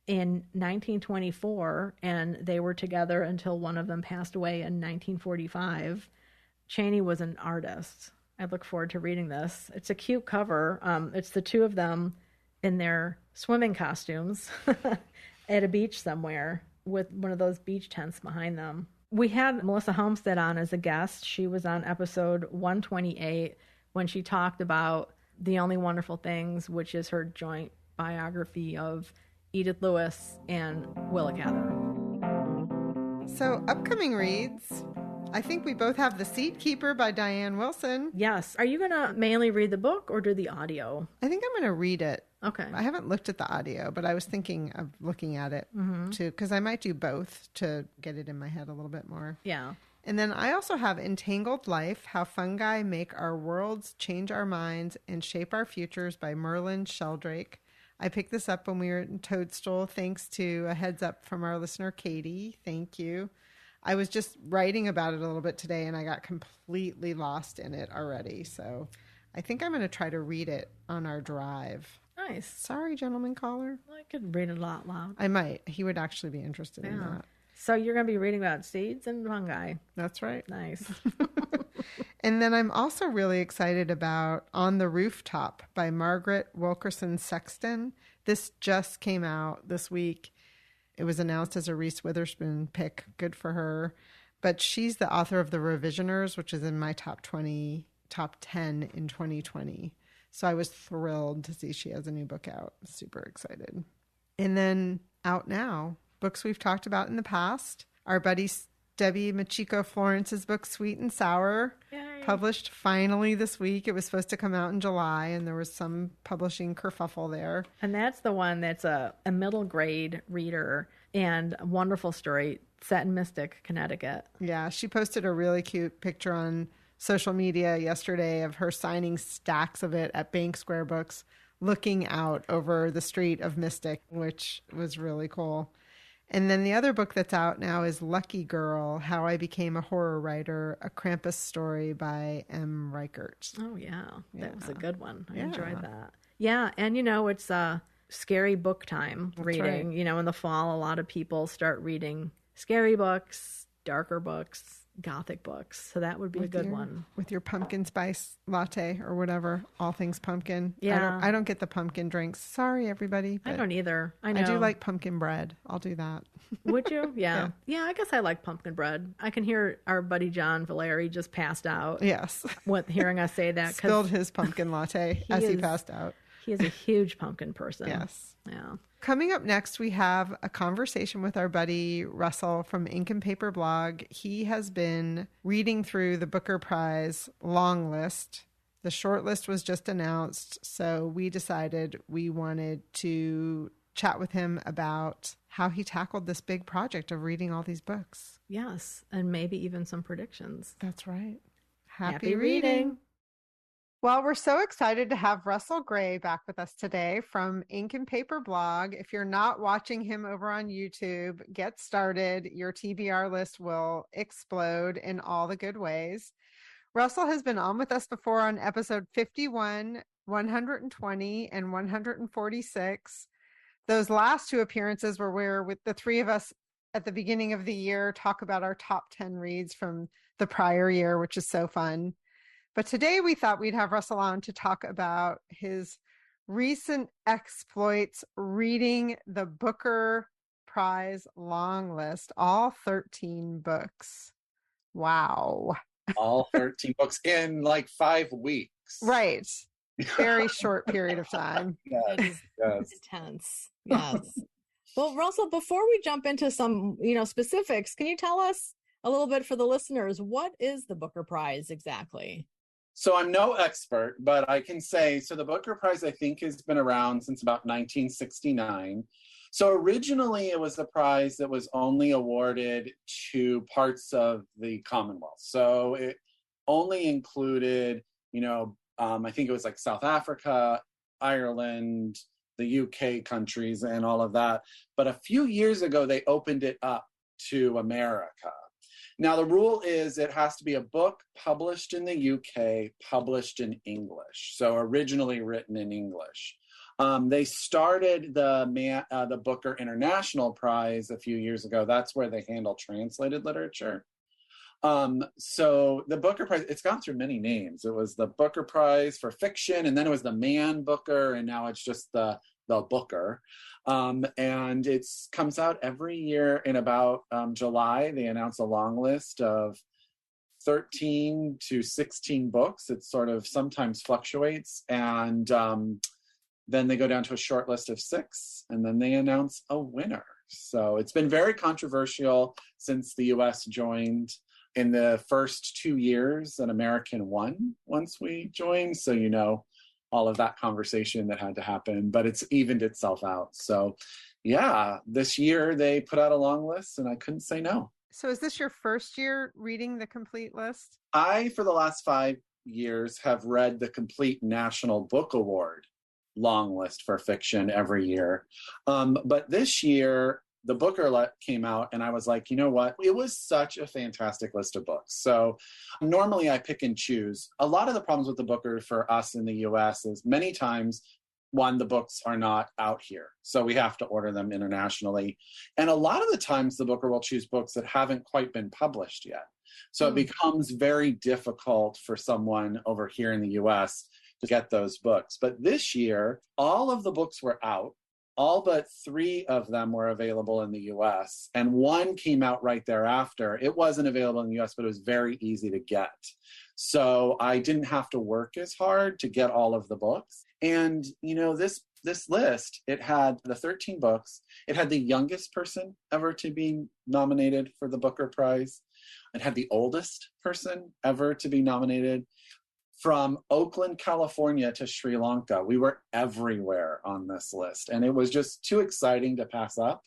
in 1924, and they were together until one of them passed away in 1945. Cheney was an artist. I look forward to reading this. It's a cute cover. It's the two of them in their swimming costumes at a beach somewhere with one of those beach tents behind them. We had Melissa Homestead on as a guest. She was on episode 128 when she talked about The Only Wonderful Things, which is her joint biography of Edith Lewis and Willa Cather. So, upcoming reads. I think we both have The Seed Keeper by Diane Wilson. Yes. Are you going to mainly read the book or do the audio? I think I'm going to read it. Okay. I haven't looked at the audio, but I was thinking of looking at it too, because I might do both to get it in my head a little bit more. Yeah. And then I also have Entangled Life, How Fungi Make Our Worlds, Change Our Minds, and Shape Our Futures by Merlin Sheldrake. I picked this up when we were in Toadstool, thanks to a heads up from our listener, Katie. Thank you. I was just writing about it a little bit today, and I got completely lost in it already. So I think I'm going to try to read it on our drive. Nice. Sorry, gentleman caller. I could read it out loud. I might. He would actually be interested in that. So you're going to be reading about seeds and fungi. That's right. Nice. And then I'm also really excited about On the Rooftop by Margaret Wilkerson Sexton. This just came out this week. It was announced as a Reese Witherspoon pick. Good for her. But she's the author of The Revisioners, which is in my top 10 in 2020. So I was thrilled to see she has a new book out. Super excited. And then out now, books we've talked about in the past. Our buddy Debbie Machiko Florence's book, Sweet and Sour, Yay. published finally this week. It was supposed to come out in July, and there was some publishing kerfuffle there. And that's the one that's a middle grade reader and a wonderful story set in Mystic, Connecticut. Yeah, she posted a really cute picture on social media yesterday of her signing stacks of it at Bank Square Books, looking out over the street of Mystic, which was really cool. And then the other book that's out now is Lucky Girl, How I Became a Horror Writer, a Krampus story by M. Reichert. Oh, yeah. That was a Yeah. good one. I Yeah. enjoyed that. Yeah, and it's scary book time reading. right. In the fall, a lot of people start reading scary books, darker books, Gothic books. So that would be a good one. With your pumpkin spice latte or whatever, all things pumpkin. Yeah. I don't get the pumpkin drinks. Sorry, everybody. I don't either. I know. I do like pumpkin bread. I'll do that. Would you? Yeah. Yeah, I guess I like pumpkin bread. I can hear our buddy John Valeri just passed out. Yes. Hearing us say that. Spilled his pumpkin latte as he passed out. He is a huge pumpkin person. Yes. Yeah. Coming up next, we have a conversation with our buddy Russell from Ink and Paper Blog. He has been reading through the Booker Prize long list. The short list was just announced, so we decided we wanted to chat with him about how he tackled this big project of reading all these books. Yes, and maybe even some predictions. That's right. Happy reading. Well, we're so excited to have Russell Gray back with us today from Ink and Paper Blog. If you're not watching him over on YouTube, get started. Your TBR list will explode in all the good ways. Russell has been on with us before on episode 51, 120, and 146. Those last two appearances were where with the three of us at the beginning of the year talk about our top 10 reads from the prior year, which is so fun. But today we thought we'd have Russell on to talk about his recent exploits reading the Booker Prize long list, all 13 books. Wow. All 13 books in like 5 weeks. Right. Very short period of time. Yes. Intense. Yes. Well, Russell, before we jump into some, specifics, can you tell us a little bit for the listeners, what is the Booker Prize exactly? So I'm no expert, but I can say, so the Booker Prize, I think, has been around since about 1969. So originally it was a prize that was only awarded to parts of the Commonwealth. So it only included, I think it was like South Africa, Ireland, the UK countries and all of that. But a few years ago, they opened it up to America. Now, the rule is it has to be a book published in the UK, published in English. So originally written in English. They started the Booker International Prize a few years ago. That's where they handle translated literature. So the Booker Prize, it's gone through many names. It was the Booker Prize for fiction, and then it was the Man Booker, and now it's just the Booker. And it comes out every year in about July. They announce a long list of 13 to 16 books. It sort of sometimes fluctuates. And then they go down to a short list of 6, and then they announce a winner. So it's been very controversial since the U.S. joined. In the first 2 years, an American won once we joined. So, all of that conversation that had to happen, but it's evened itself out. So yeah, this year they put out a long list and I couldn't say no. So is this your first year reading the complete list? I, for the last 5 years, have read the complete National Book Award long list for fiction every year. But this year, the Booker came out and I was like, you know what? It was such a fantastic list of books. So normally I pick and choose. A lot of the problems with the Booker for us in the US is many times, one, the books are not out here. So we have to order them internationally. And a lot of the times the Booker will choose books that haven't quite been published yet. So it becomes very difficult for someone over here in the US to get those books. But this year, all of the books were out. All but 3 of them were available in the US, and 1 came out right thereafter. It wasn't available in the US, but it was very easy to get. So I didn't have to work as hard to get all of the books. And, this list, it had the 13 books. It had the youngest person ever to be nominated for the Booker Prize. It had the oldest person ever to be nominated. From Oakland, California to Sri Lanka, we were everywhere on this list. And it was just too exciting to pass up.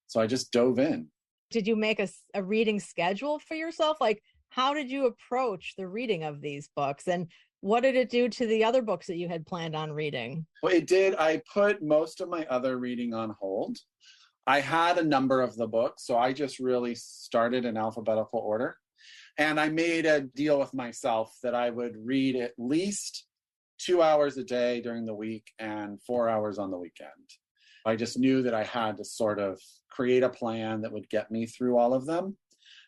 So I just dove in. Did you make a reading schedule for yourself? Like, how did you approach the reading of these books? And what did it do to the other books that you had planned on reading? Well, it did. I put most of my other reading on hold. I had a number of the books, so I just really started in alphabetical order. And I made a deal with myself that I would read at least 2 hours a day during the week and 4 hours on the weekend. I just knew that I had to sort of create a plan that would get me through all of them.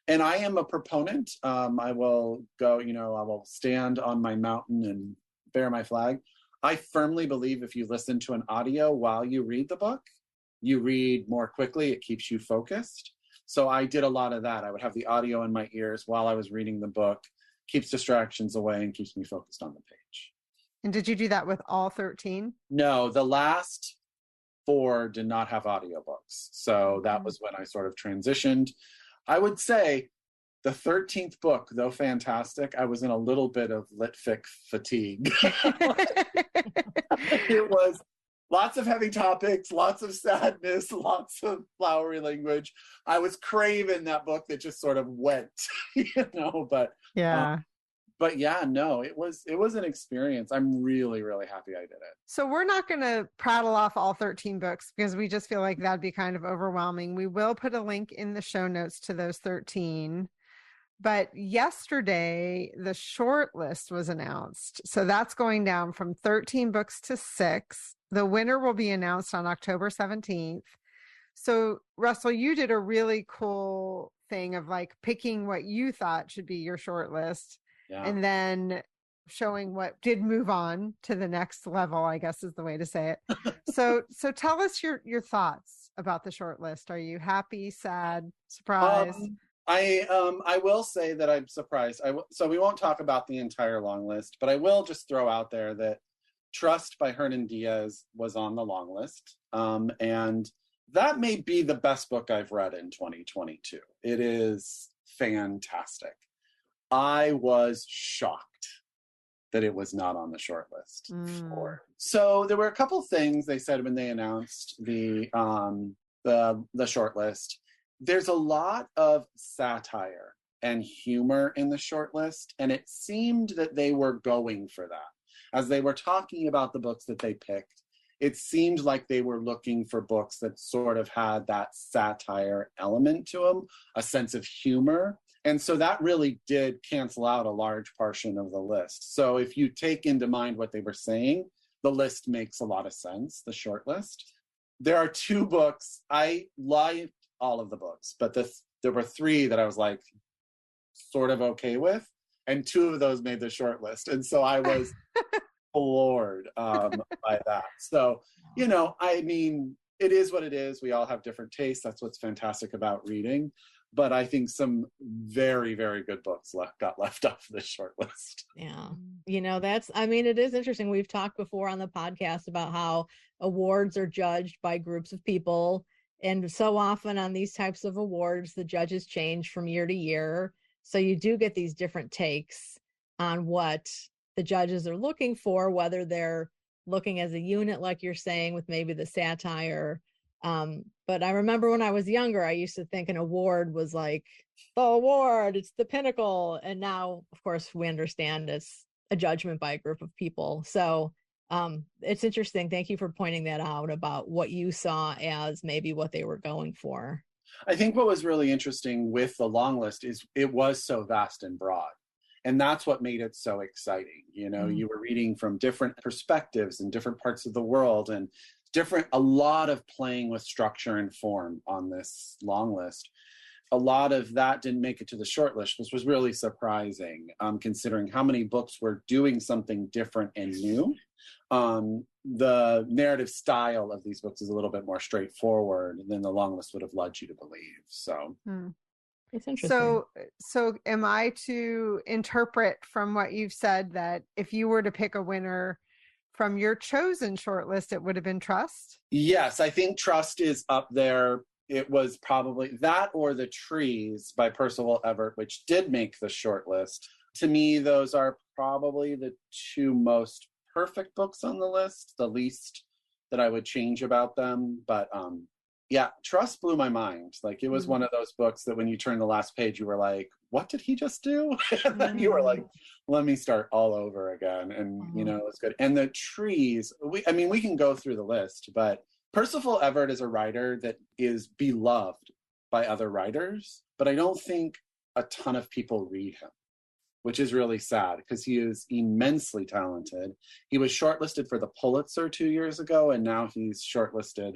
And I am a proponent. I will go, I will stand on my mountain and bear my flag. I firmly believe if you listen to an audio while you read the book, you read more quickly. It keeps you focused. So I did a lot of that. I would have the audio in my ears while I was reading the book, keeps distractions away and keeps me focused on the page. And did you do that with all 13? No, the last 4 did not have audiobooks. So that was when I sort of transitioned. I would say the 13th book, though fantastic, I was in a little bit of litfic fatigue. It was lots of heavy topics, lots of sadness, lots of flowery language. I was craving that book that just sort of went, but yeah. But yeah, no, it was an experience. I'm really, really happy I did it. So we're not going to prattle off all 13 books because we just feel like that'd be kind of overwhelming. We will put a link in the show notes to those 13. But yesterday, the short list was announced. So that's going down from 13 books to 6. The winner will be announced on October 17th. So Russell, you did a really cool thing of like picking what you thought should be your short list. Yeah. And then showing what did move on to the next level, I guess is the way to say it. So tell us your thoughts about the short list. Are you happy, sad, surprised? I will say that I'm surprised. So we won't talk about the entire long list, but I will just throw out there that Trust by Hernan Diaz was on the long list. And that may be the best book I've read in 2022. It is fantastic. I was shocked that it was not on the short list. So there were a couple things they said when they announced the short list. There's a lot of satire and humor in the short list, and it seemed that they were going for that. As they were talking about the books that they picked, it seemed like they were looking for books that sort of had that satire element to them, a sense of humor. And so that really did cancel out a large portion of the list. So if you take into mind what they were saying, the list makes a lot of sense, the short list. There are 2 books. I liked all of the books, but there were 3 that I was like sort of okay with. And 2 of those made the short list. And so I was floored by that. So, I mean, it is what it is. We all have different tastes. That's what's fantastic about reading. But I think some very, very good books got left off the short list. Yeah. It is interesting. We've talked before on the podcast about how awards are judged by groups of people. And so often on these types of awards, the judges change from year to year. So you do get these different takes on what the judges are looking for, whether they're looking as a unit, like you're saying, with maybe the satire. But I remember when I was younger, I used to think an award was like the award, it's the pinnacle. And now, of course, we understand it's a judgment by a group of people. So it's interesting. Thank you for pointing that out about what you saw as maybe what they were going for. I think what was really interesting with the long list is it was so vast and broad. And that's what made it so exciting. You were reading from different perspectives in different parts of the world and a lot of playing with structure and form on this long list. A lot of that didn't make it to the short list, which was really surprising, considering how many books were doing something different and new. The narrative style of these books is a little bit more straightforward than the long list would have led you to believe. So it's interesting. So am I to interpret from what you've said that if you were to pick a winner from your chosen shortlist, it would have been Trust? Yes, I think Trust is up there. It was probably that or The Trees by Percival Everett, which did make the shortlist. To me, those are probably the 2 most perfect books on the list, the least that I would change about them. But Trust blew my mind. Like, it was one of those books that when you turn the last page, you were like, what did he just do? And then you were like, let me start all over again. And, it was good. And The Trees, we can go through the list, but Percival Everett is a writer that is beloved by other writers, but I don't think a ton of people read him, which is really sad because he is immensely talented. He was shortlisted for the Pulitzer 2 years ago, and now he's shortlisted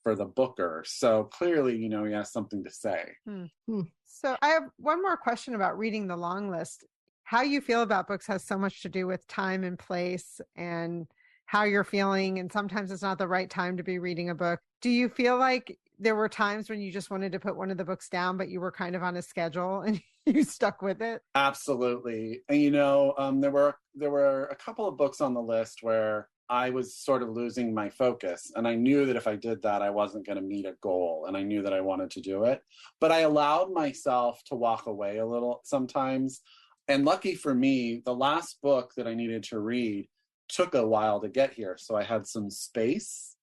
for the Booker. So clearly, he has something to say. So I have one more question about reading the long list. How you feel about books has so much to do with time and place and how you're feeling. And sometimes it's not the right time to be reading a book. Do you feel like there were times when you just wanted to put one of the books down, but you were kind of on a schedule and you stuck with it? Absolutely. And, there were a couple of books on the list where I was sort of losing my focus. And I knew that if I did that, I wasn't going to meet a goal. And I knew that I wanted to do it. But I allowed myself to walk away a little sometimes. And lucky for me, the last book that I needed to read took a while to get here. So I had some space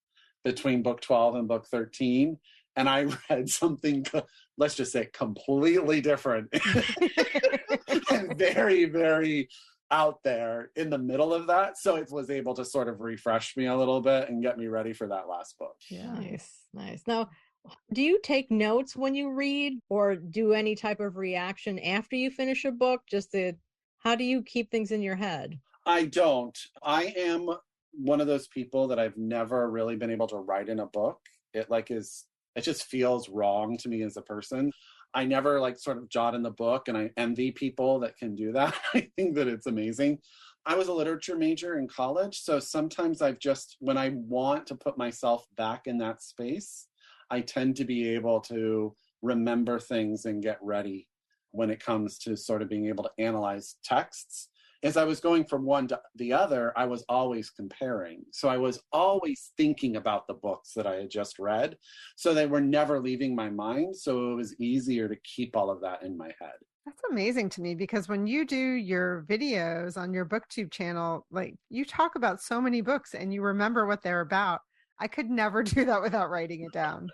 between book 12 and book 13. And I read something, let's just say, completely different and very, very out there in the middle of that. So it was able to sort of refresh me a little bit and get me ready for that last book. Yeah. Nice. Now, do you take notes when you read or do any type of reaction after you finish a book? How do you keep things in your head? I don't. I am one of those people that I've never really been able to write in a book. It just feels wrong to me as a person. I never sort of jot in the book, and I envy people that can do that. I think that it's amazing. I was a literature major in college, so sometimes when I want to put myself back in that space, I tend to be able to remember things and get ready when it comes to sort of being able to analyze texts. As I was going from one to the other, I was always comparing. So I was always thinking about the books that I had just read. So they were never leaving my mind. So it was easier to keep all of that in my head. That's amazing to me, because when you do your videos on your BookTube channel, you talk about so many books and you remember what they're about. I could never do that without writing it down.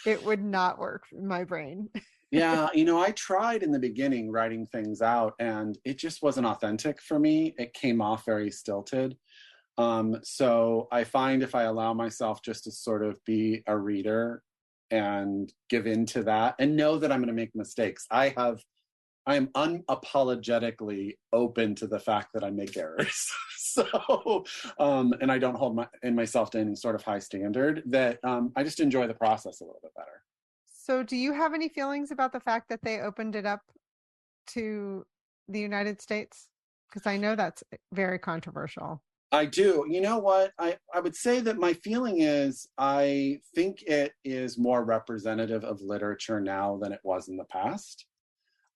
It would not work in my brain. Yeah, I tried in the beginning writing things out and it just wasn't authentic for me. It came off very stilted. So I find if I allow myself just to sort of be a reader and give in to that and know that I'm going to make mistakes. I am unapologetically open to the fact that I make errors. So, and I don't hold myself to any sort of high standard, that I just enjoy the process a little bit better. So do you have any feelings about the fact that they opened it up to the United States? Because I know that's very controversial. I do. You know what? I would say that my feeling is I think it is more representative of literature now than it was in the past.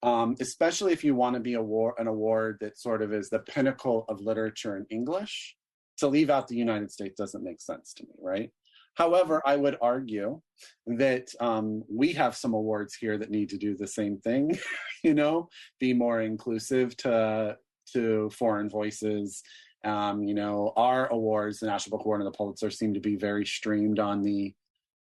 Especially if you want to be an award that sort of is the pinnacle of literature in English. To leave out the United States doesn't make sense to me, right? However, I would argue that we have some awards here that need to do the same thing, be more inclusive to foreign voices. Our awards, the National Book Award and the Pulitzer, seem to be very streamed on the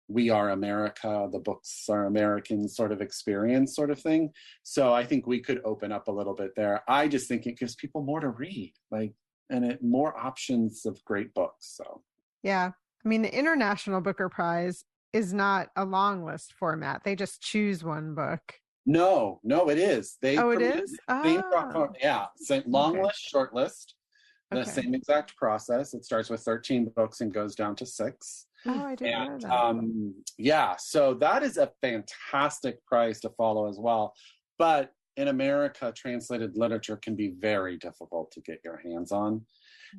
"We Are America," the books are American sort of experience sort of thing. So I think we could open up a little bit there. I just think it gives people more to read, more options of great books. So yeah. I mean, the International Booker Prize is not a long list format. They just choose one book. No, it is. It is? Same long list, short list. The same exact process. It starts with 13 books and goes down to 6. Oh, I didn't know that. So that is a fantastic prize to follow as well. But in America, translated literature can be very difficult to get your hands on.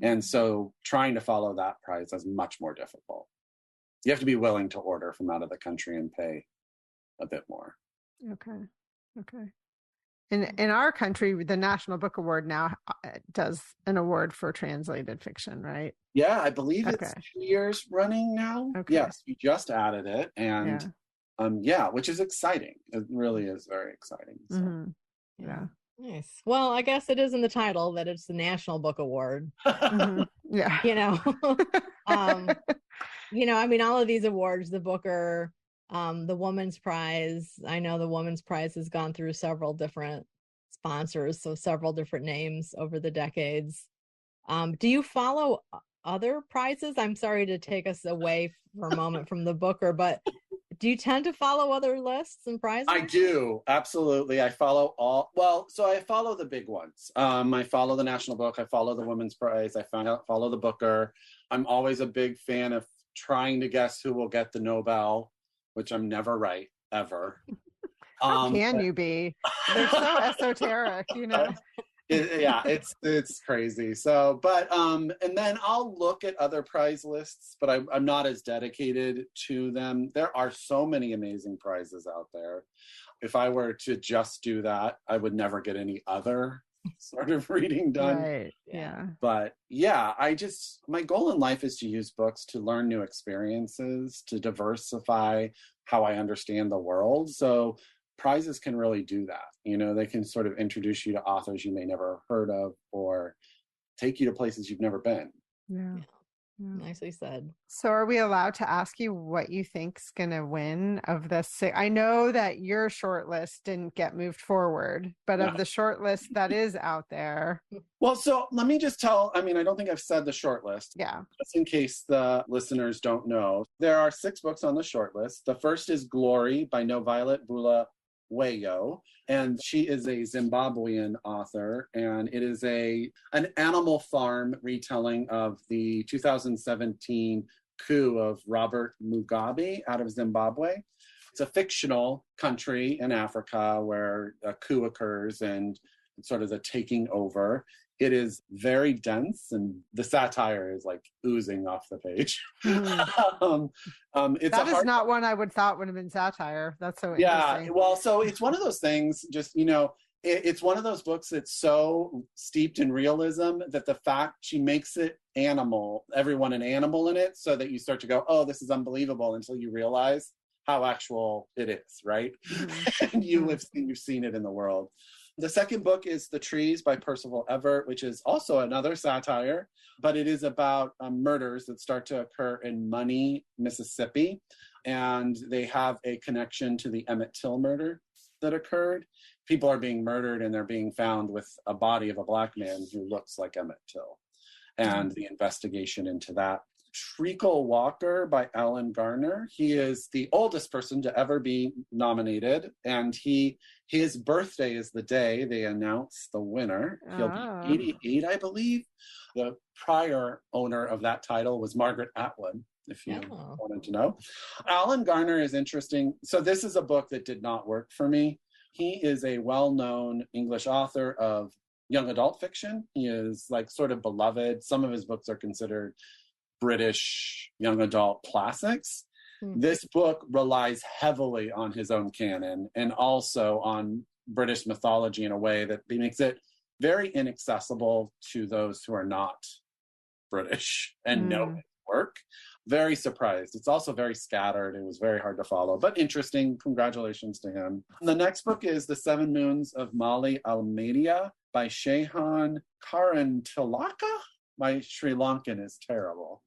And so trying to follow that prize is much more difficult. You have to be willing to order from out of the country and pay a bit more. Okay. In our country, the National Book Award now does an award for translated fiction, right? Yeah, I believe it's 2 years running now. Okay. Yes, we just added it. And which is exciting. It really is very exciting. So. Mm-hmm. Yeah. Nice. Well, I guess it is in the title that it's the National Book Award. Mm-hmm. Yeah. All of these awards, the Booker, the Woman's Prize. I know the Woman's Prize has gone through several different sponsors, so several different names over the decades. Do you follow other prizes? I'm sorry to take us away for a moment from the Booker, but do you tend to follow other lists and prizes? I do, absolutely. I follow I follow the big ones. I follow the National Book. I follow the Women's Prize. I follow the Booker. I'm always a big fan of trying to guess who will get the Nobel, which I'm never right, ever. How can you be? They're so esoteric, you know? It's crazy. So, but and then I'll look at other prize lists, but I'm not as dedicated to them. There are so many amazing prizes out there. If I were to just do that, I would never get any other sort of reading done. Right. Yeah. But yeah, my goal in life is to use books to learn new experiences, to diversify how I understand the world. So prizes can really do that. You know, they can sort of introduce you to authors you may never have heard of or take you to places you've never been. Yeah. Nicely said. So are we allowed to ask you what you think's going to win of the six? I know that your short list didn't get moved forward, but of the short list that is out there. Well, so let me just I don't think I've said the short list. Yeah. Just in case the listeners don't know, there are 6 books on the short list. The first is Glory by Violet Bulawayo, and she is a Zimbabwean author, and it is an animal farm retelling of the 2017 coup of Robert Mugabe out of Zimbabwe. It's a fictional country in Africa where a coup occurs and sort of the taking over. It is very dense, and the satire is like oozing off the page. That is not one I would thought would have been satire. That's so interesting. Yeah, well, so it's one of those things, just, you know, it's one of those books that's so steeped in realism that the fact she makes it everyone an animal in it, so that you start to go, oh, this is unbelievable, until you realize how actual it is, right? And you've seen it in the world. The second book is The Trees by Percival Everett, which is also another satire, but it is about murders that start to occur in Money, Mississippi, and they have a connection to the Emmett Till murder that occurred. People are being murdered, and they're being found with a body of a Black man who looks like Emmett Till, and the investigation into that. Treacle Walker by Alan Garner. He is the oldest person to ever be nominated, and his birthday is the day they announce the winner. He'll be 88, I believe. The prior owner of that title was Margaret Atwood, if you wanted to know. Alan Garner is interesting. So this is a book that did not work for me. He is a well-known English author of young adult fiction. He is like sort of beloved. Some of his books are considered British young adult classics. This book relies heavily on his own canon and also on British mythology in a way that makes it very inaccessible to those who are not British and know his work. Very surprised. It's also very scattered. It was very hard to follow, but interesting. Congratulations to him. The next book is The Seven Moons of Mali Almeida by Shehan Karantilaka. My Sri Lankan is terrible.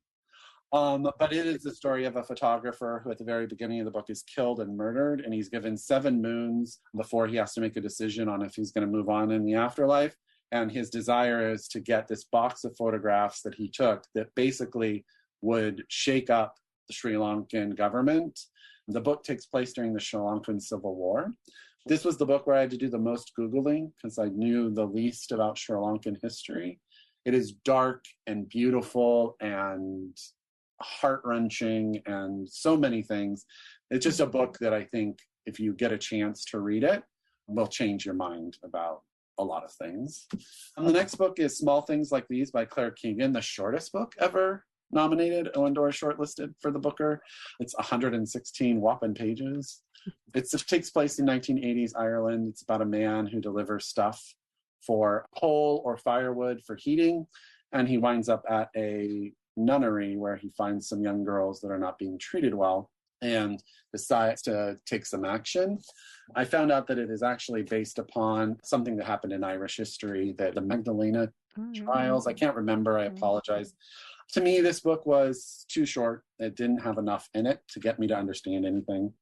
But it is the story of a photographer who at the very beginning of the book is killed and murdered, and he's given 7 moons before he has to make a decision on if he's going to move on in the afterlife. And his desire is to get this box of photographs that he took that basically would shake up the Sri Lankan government. The book takes place during the Sri Lankan Civil War. This was the book where I had to do the most Googling because I knew the least about Sri Lankan history. It is dark and beautiful and heart-wrenching and so many things. It's just a book that I think if you get a chance to read it, will change your mind about a lot of things. And the next book is Small Things Like These by Claire Keegan, the shortest book ever nominated or shortlisted for the Booker. It's 116 whopping pages. It takes place in 1980s Ireland. It's about a man who delivers stuff for coal or firewood for heating, and he winds up at a nunnery where he finds some young girls that are not being treated well and decides to take some action. I found out that it is actually based upon something that happened in Irish history, the Magdalena trials. I can't remember. I apologize. To me, this book was too short. It didn't have enough in it to get me to understand anything.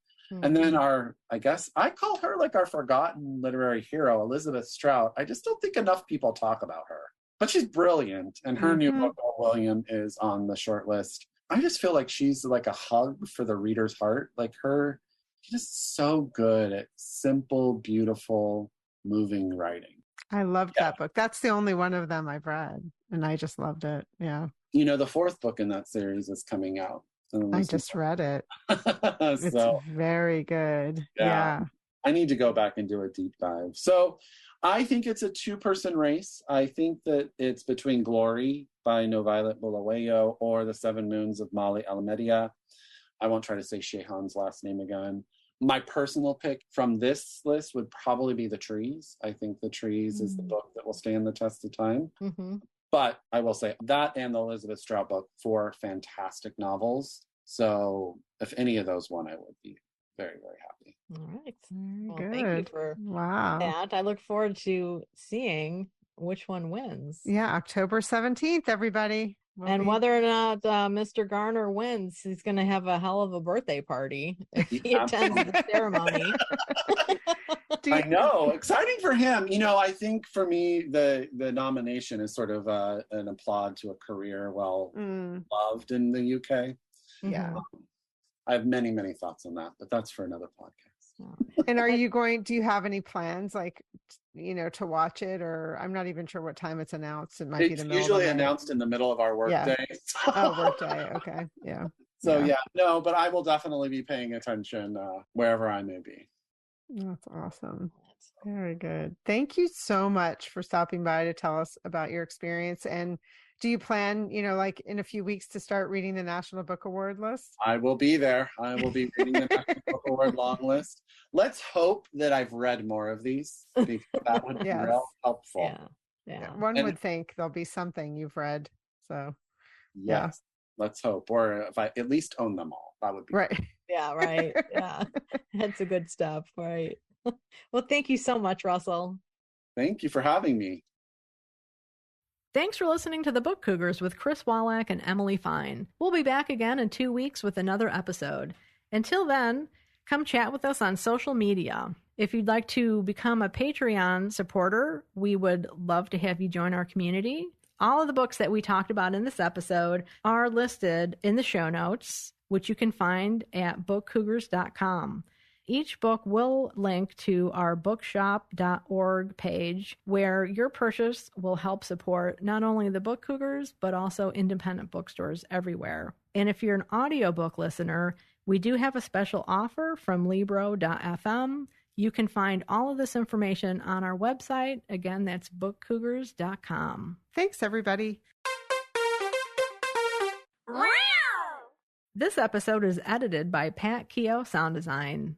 And then I guess I call her like our forgotten literary hero, Elizabeth Strout. I just don't think enough people talk about her. But she's brilliant, and her new book, Old William, is on the short list. I just feel like she's like a hug for the reader's heart. Like she's just so good at simple, beautiful, moving writing. I loved that book. That's the only one of them I've read, and I just loved it. Yeah. You know, the 4th book in that series is coming out. I just read it. It's So, very good. Yeah. I need to go back and do a deep dive. So I think it's a two-person race. I think that it's between Glory by No Violet Bulawayo or The Seven Moons of Mali Alamedia. I won't try to say Shehan's last name again. My personal pick from this list would probably be The Trees. I think The Trees is the book that will stand the test of time. Mm-hmm. But I will say that and the Elizabeth Strout book, 4 fantastic novels. So if any of those won, I would be very, very happy. All right. Very Well, good. thank you for that. I look forward to seeing which one wins. Yeah, October 17th, everybody. And whether or not Mr. Garner wins, he's going to have a hell of a birthday party if he attends the ceremony. I know. Exciting for him. You know, I think for me, the nomination is sort of an applaud to a career well loved in the UK. Yeah. I have many, many thoughts on that, but that's for another podcast. And do you have any plans, like, you know, to watch it? Or I'm not even sure what time it's announced. It might be the middle usually of the night. Announced in the middle of our work day. Work day. Okay. Yeah. So no, but I will definitely be paying attention wherever I may be. That's awesome. Very good. Thank you so much for stopping by to tell us about your experience. And do you plan, you know, like in a few weeks to start reading the National Book Award list? I will be there. I will be reading the National Book Award long list. Let's hope that I've read more of these, because that would be real helpful. Yeah. One would think there'll be something you've read. So yes, let's hope. Or if I at least own them all, that would be right. Great. Yeah, right. Yeah. That's a good stuff. Right. Well, thank you so much, Russell. Thank you for having me. Thanks for listening to The Book Cougars with Chris Wallach and Emily Fine. We'll be back again in 2 weeks with another episode. Until then, come chat with us on social media. If you'd like to become a Patreon supporter, we would love to have you join our community. All of the books that we talked about in this episode are listed in the show notes, which you can find at bookcougars.com. Each book will link to our bookshop.org page, where your purchase will help support not only the Book Cougars, but also independent bookstores everywhere. And if you're an audiobook listener, we do have a special offer from Libro.fm. You can find all of this information on our website. Again, that's bookcougars.com. Thanks, everybody. This episode is edited by Pat Keogh Sound Design.